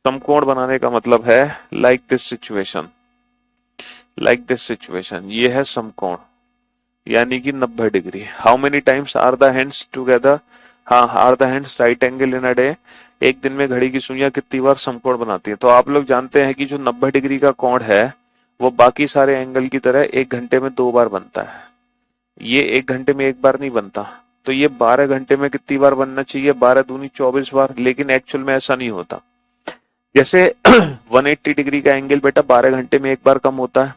समकोण बनाने का मतलब है like this situation, like this situation, ये है समकोण, यानी कि 90 degree. How many times are the hands together, हाँ, are the hands right angle in a day, एक दिन में घड़ी की सुइयां कितनी बार समकोण बनाती है। तो आप लोग जानते हैं कि जो 90 डिग्री का कोण है वो बाकी सारे एंगल की तरह 1 घंटे में 2 बार बनता है, ये 1 घंटे में 1 बार नहीं बनता। तो ये 12 घंटे में कितनी बार बनना चाहिए, 12 दूनी 24 बार, लेकिन एक्चुअल में ऐसा नहीं होता। जैसे 180 डिग्री का एंगल बेटा 12 घंटे में 1 बार कम होता है,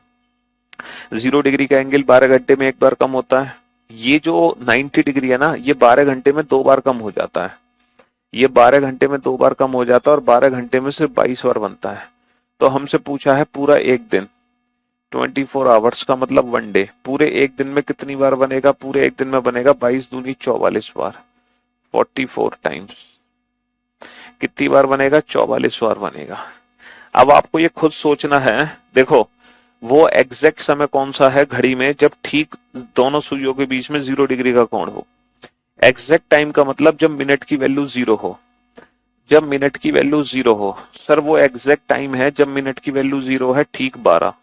0 डिग्री का एंगल 12 घंटे में 1 बार कम होता है, ये जो 90 डिग्री है ना, ये 12 घंटे में 2 बार कम हो जाता है, ये 12 घंटे में 2 बार कम हो जाता है, और 12 घंटे में सिर्फ 22 बार बनता है। तो हमसे पूछा है पूरा एक दिन, 24 आवर्स का मतलब 1 डे, पूरे एक दिन में कितनी बार बनेगा, पूरे एक दिन में बनेगा 22 दूनी 44 बार, 44 टाइम्स। कितनी बार बनेगा, 44 बार बनेगा। अब आपको ये खुद सोचना है, देखो वो एग्जैक्ट समय कौन सा है घड़ी में जब ठीक दोनों सुइयों के बीच में 0 डिग्री का कोण हो। एग्जैक्ट टाइम का मतलब जब मिनट की वैल्यू 0 हो, जब मिनट की वैल्यू 0 हो। सर वो एग्जैक्ट टाइम है जब मिनट की वैल्यू 0 है, ठीक 12,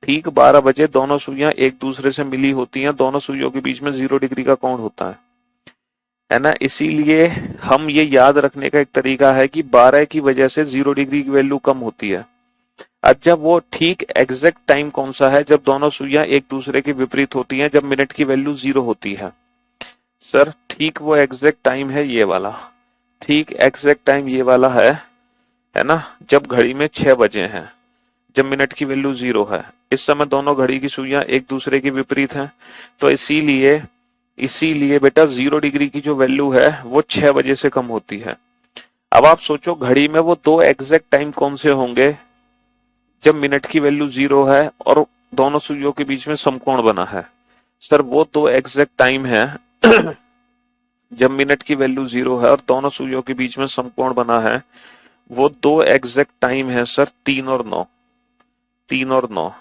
ठीक 12 बजे दोनों सुइयां एक दूसरे से मिली होती हैं, दोनों सुइयों के बीच में 0 डिग्री का कोण होता है ना। इसीलिए हम ये याद रखने का एक तरीका है कि 12 की वजह से 0 डिग्री की वैल्यू कम होती है। अब जब वो ठीक एग्जैक्ट टाइम कौन सा है, जब दोनों सुइयां एक दूसरे के विपरीत होती हैं, जब मिनट की वैल्यू 0 होती है। सर ठीक वो एग्जैक्ट टाइम है ये वाला, ठीक एग्जैक्ट टाइम ये वाला है ना, जब घड़ी में 6 बजे हैं, जब मिनट की वैल्यू 0 है। इस समय दोनों घड़ी की सुइयां एक दूसरे के विपरीत हैं, तो इसीलिए इसीलिए बेटा 0 डिग्री की जो वैल्यू है वो 6 बजे से कम होती है। अब आप सोचो घड़ी में वो दो एग्जैक्ट टाइम कौन से होंगे जब मिनट की वैल्यू 0 है और दोनों सुइयों के बीच में समकोण बना है। सर वो दो एग्जैक्ट टाइम है जब मिनट की वैल्यू 0 है और दोनों सुइयों के बीच में समकोण बना है। वो दो एग्जैक्ट टाइम है सर 3 और 9, 3 और 9।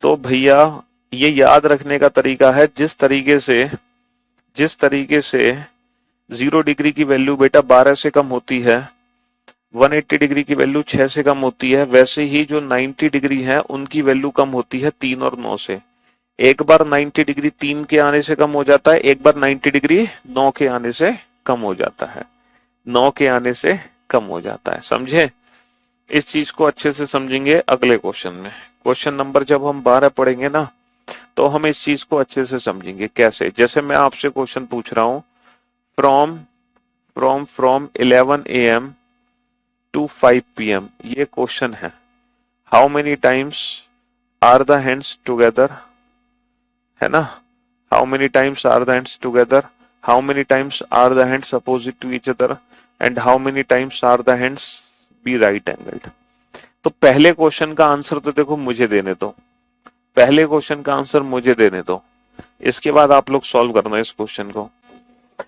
तो भैया ये याद रखने का तरीका है, जिस तरीके से 0 डिग्री की वैल्यू बेटा 12 से कम होती है, 180 डिग्री की वैल्यू 6 से कम होती है, वैसे ही जो 90 डिग्री है उनकी वैल्यू कम होती है 3 और 9 से। एक बार 90 डिग्री 3 के आने से कम हो जाता है, एक बार 90 डिग्री 9 के आने से कम हो जाता है, 9 के आने से कम हो जाता है। समझे? इस चीज को अच्छे से समझेंगे अगले क्वेश्चन में। क्वेश्चन नंबर जब हम 12 पढ़ेंगे ना, तो हम इस चीज को अच्छे से समझेंगे। कैसे? जैसे मैं आपसे क्वेश्चन पूछ रहा हूं, from from 11 AM to 5 PM, ये क्वेश्चन है। How many times are the hands together, है ना? How many times are the hands together, how many times are the hands opposite to each other, and how many times are the hands be right angled. तो पहले क्वेश्चन का आंसर तो देखो मुझे देने दो, पहले क्वेश्चन का आंसर मुझे देने दो, इसके बाद आप लोग सॉल्व करना इस क्वेश्चन को।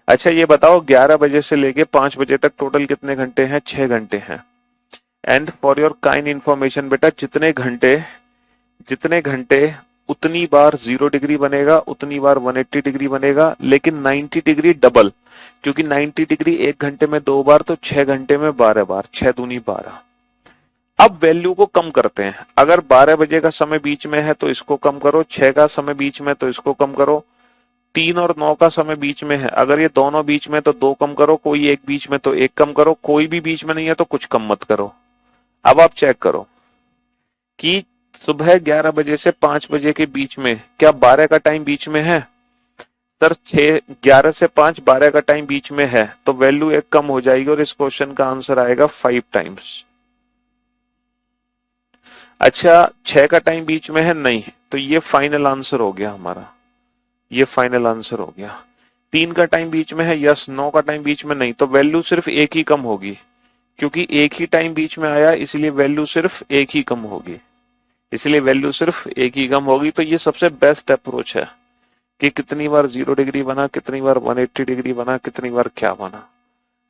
अच्छा ये बताओ 11 बजे से लेके 5 बजे तक टोटल कितने घंटे हैं? 6 घंटे हैं। And for your kind information बेटा, जितने घंटे उतनी बार 0 डिग्री बनेगा, उतनी बार 180 डिग्री बनेगा, लेकिन 90 डिग्री डबल, क्योंकि 90 डिग्री 1 घंटे में 2 बार, तो 6 घंटे में 12 बार, 6 दूनी 12। अब वैल्यू को कम करते हैं। अगर 12 बजे का समय बीच में है तो इसको कम करो, 6 का समय बीच में तो इसको कम करो, 3 और 9 का समय बीच में है, अगर ये दोनों बीच में तो 2 कम करो, कोई एक बीच में तो 1 कम करो, कोई भी बीच में नहीं है तो कुछ कम मत करो। अब आप चेक करो कि सुबह 11 बजे से 5 बजे के बीच में क्या 12 का टाइम बीच में है? सर 11 से 5 12 का टाइम बीच में है, तो वैल्यू एक कम हो जाएगी और इस क्वेश्चन का आंसर आएगा 5 टाइम्स। अच्छा 6 का टाइम बीच में है? नहीं, तो ये फाइनल आंसर हो गया हमारा, ये फाइनल आंसर हो गया। 3 का टाइम बीच में है? यस। 9 का टाइम बीच में नहीं, तो वैल्यू सिर्फ एक ही कम होगी, क्योंकि एक ही टाइम बीच में आया, इसलिए वैल्यू सिर्फ एक ही कम होगी, इसलिए वैल्यू सिर्फ एक ही कम होगी। तो ये सबसे बेस्ट अप्रोच है कि कितनी बार 0 डिग्री बना, कितनी बार 180 डिग्री बना, कितनी बार क्या बना।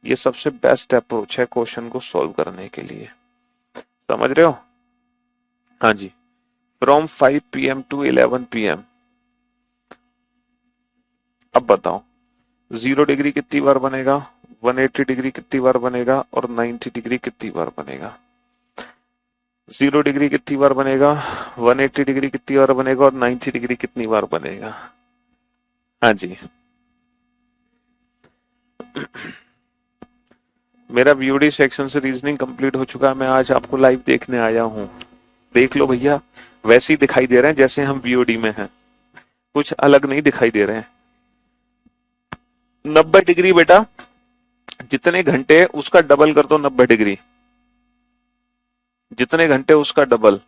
ये सबसे बेस्ट अप्रोच है क्वेश्चन को सॉल्व करने के लिए। समझ रहे हो? हाँ जी। From 5 PM to 11 PM। अब बताओ 0 डिग्री कितनी बार बनेगा, 180 डिग्री कितनी बार बनेगा, और 90 डिग्री कितनी बार बनेगा? 0 डिग्री कितनी बार बनेगा, 180 डिग्री कितनी बार बनेगा, और 90 डिग्री कितनी बार बनेगा? हाँ जी। मेरा बीओडी सेक्शन से रीजनिंग कंप्लीट हो चुका है, मैं आज आपको लाइव देखने आया हूँ। देख लो भैया, वैसे ही दिखाई दे रहे हैं जैसे हम बीओडी में हैं, कुछ अलग नहीं दिखाई दे रहे हैं। 90 डिग्री बेटा जितने घंटे उसका डबल कर दो, 90 डिग्री जितने घंटे उसका डबल।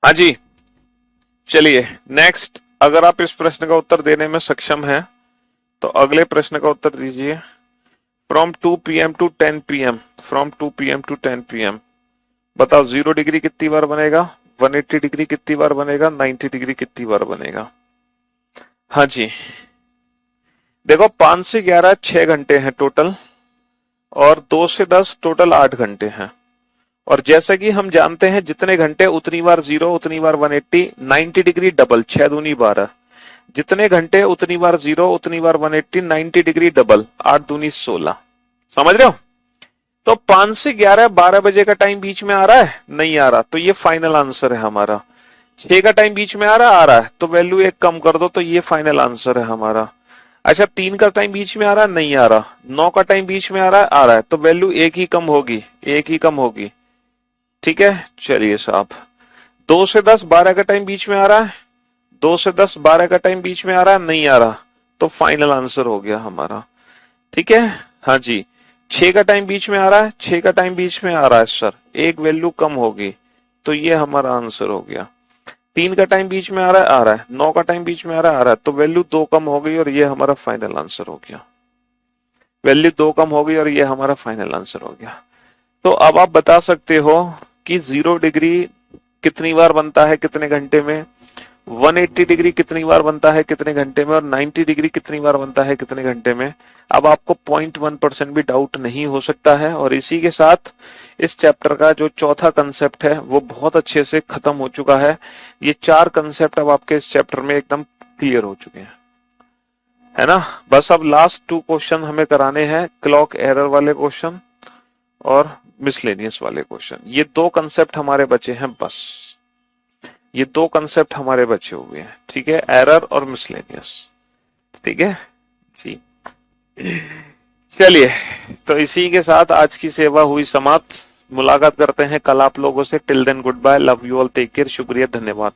हाँ जी, चलिए नेक्स्ट, अगर आप इस प्रश्न का उत्तर देने में सक्षम हैं तो अगले प्रश्न का उत्तर दीजिए। From 2 PM to 10 PM, from 2 PM to 10 PM, बताओ 0 डिग्री कितनी बार बनेगा, 180 डिग्री कितनी बार बनेगा, 90 डिग्री कितनी बार बनेगा। हाँ जी, देखो 5 से 11 6 घंटे हैं टोटल, और 2 से 10 टोटल 8 घंटे हैं। और जैसा कि हम जानते हैं जितने घंटे उतनी बार 0 उतनी बार 180, 90 डिग्री डबल 6 दूनी 12, जितने घंटे उतनी बार 0 उतनी बार 180, 90 डिग्री डबल 8 दूनी 16। समझ रहे हो? तो 5 से 11 12 बजे का टाइम बीच में आ रहा है, नहीं आ रहा, तो ये फाइनल आंसर है हमारा। 6 का टाइम बीच में आ रहा है, तो वैल्यू 1 कम कर दो, तो ये फाइनल आंसर है हमारा। अच्छा, 3 का टाइम बीच में आ रहा है, नहीं आ रहा, 9 का टाइम बीच में आ रहा है, तो वैल्यू 1 ही कम होगी, 1 ही कम होगी। ठीक है, चलिए साहब। 2 से 10 12 का टाइम बीच में आ रहा है, 2 से 10 12 का टाइम बीच में आ रहा है, नहीं आ रहा, तो फाइनल आंसर हो गया हमारा। ठीक है, हाँ जी। 6 का टाइम बीच में आ रहा है, 6 का टाइम बीच में आ रहा है सर, एक वैल्यू कम होगी, तो ये हमारा आंसर हो गया। 3 का टाइम बीच में आ रहा है, 9 का टाइम बीच में आ रहा है, तो वैल्यू 2 कम हो गई और ये हमारा फाइनल आंसर हो गया। वैल्यू 2 कम हो गई और ये हमारा फाइनल आंसर हो गया। तो अब आप बता सकते हो कि 0 डिग्री कितनी बार बनता है कितने घंटे में, 180 डिग्री कितनी बार बनता है कितने घंटे में, और 90 डिग्री कितनी बार बनता है कितने घंटे में। अब आपको 0.1% भी डाउट नहीं हो सकता है। और इसी के साथ इस चैप्टर का जो चौथा कंसेप्ट है वो बहुत अच्छे से खत्म हो चुका है। ये 4 कंसेप्ट अब आपके इस चैप्टर में एकदम क्लियर हो चुके हैं, है ना। बस अब लास्ट 2 क्वेश्चन हमें कराने हैं, क्लॉक एरर वाले क्वेश्चन और मिसलेनियस वाले क्वेश्चन। ये 2 कंसेप्ट हमारे बचे हैं, बस ये 2 कंसेप्ट हमारे बचे हुए हैं। ठीक है, एरर और मिसलेनियस। ठीक है जी, चलिए, तो इसी के साथ आज की सेवा हुई समाप्त। मुलाकात करते हैं कल आप लोगों से। Till then good bye, love you all, take care, शुक्रिया, धन्यवाद।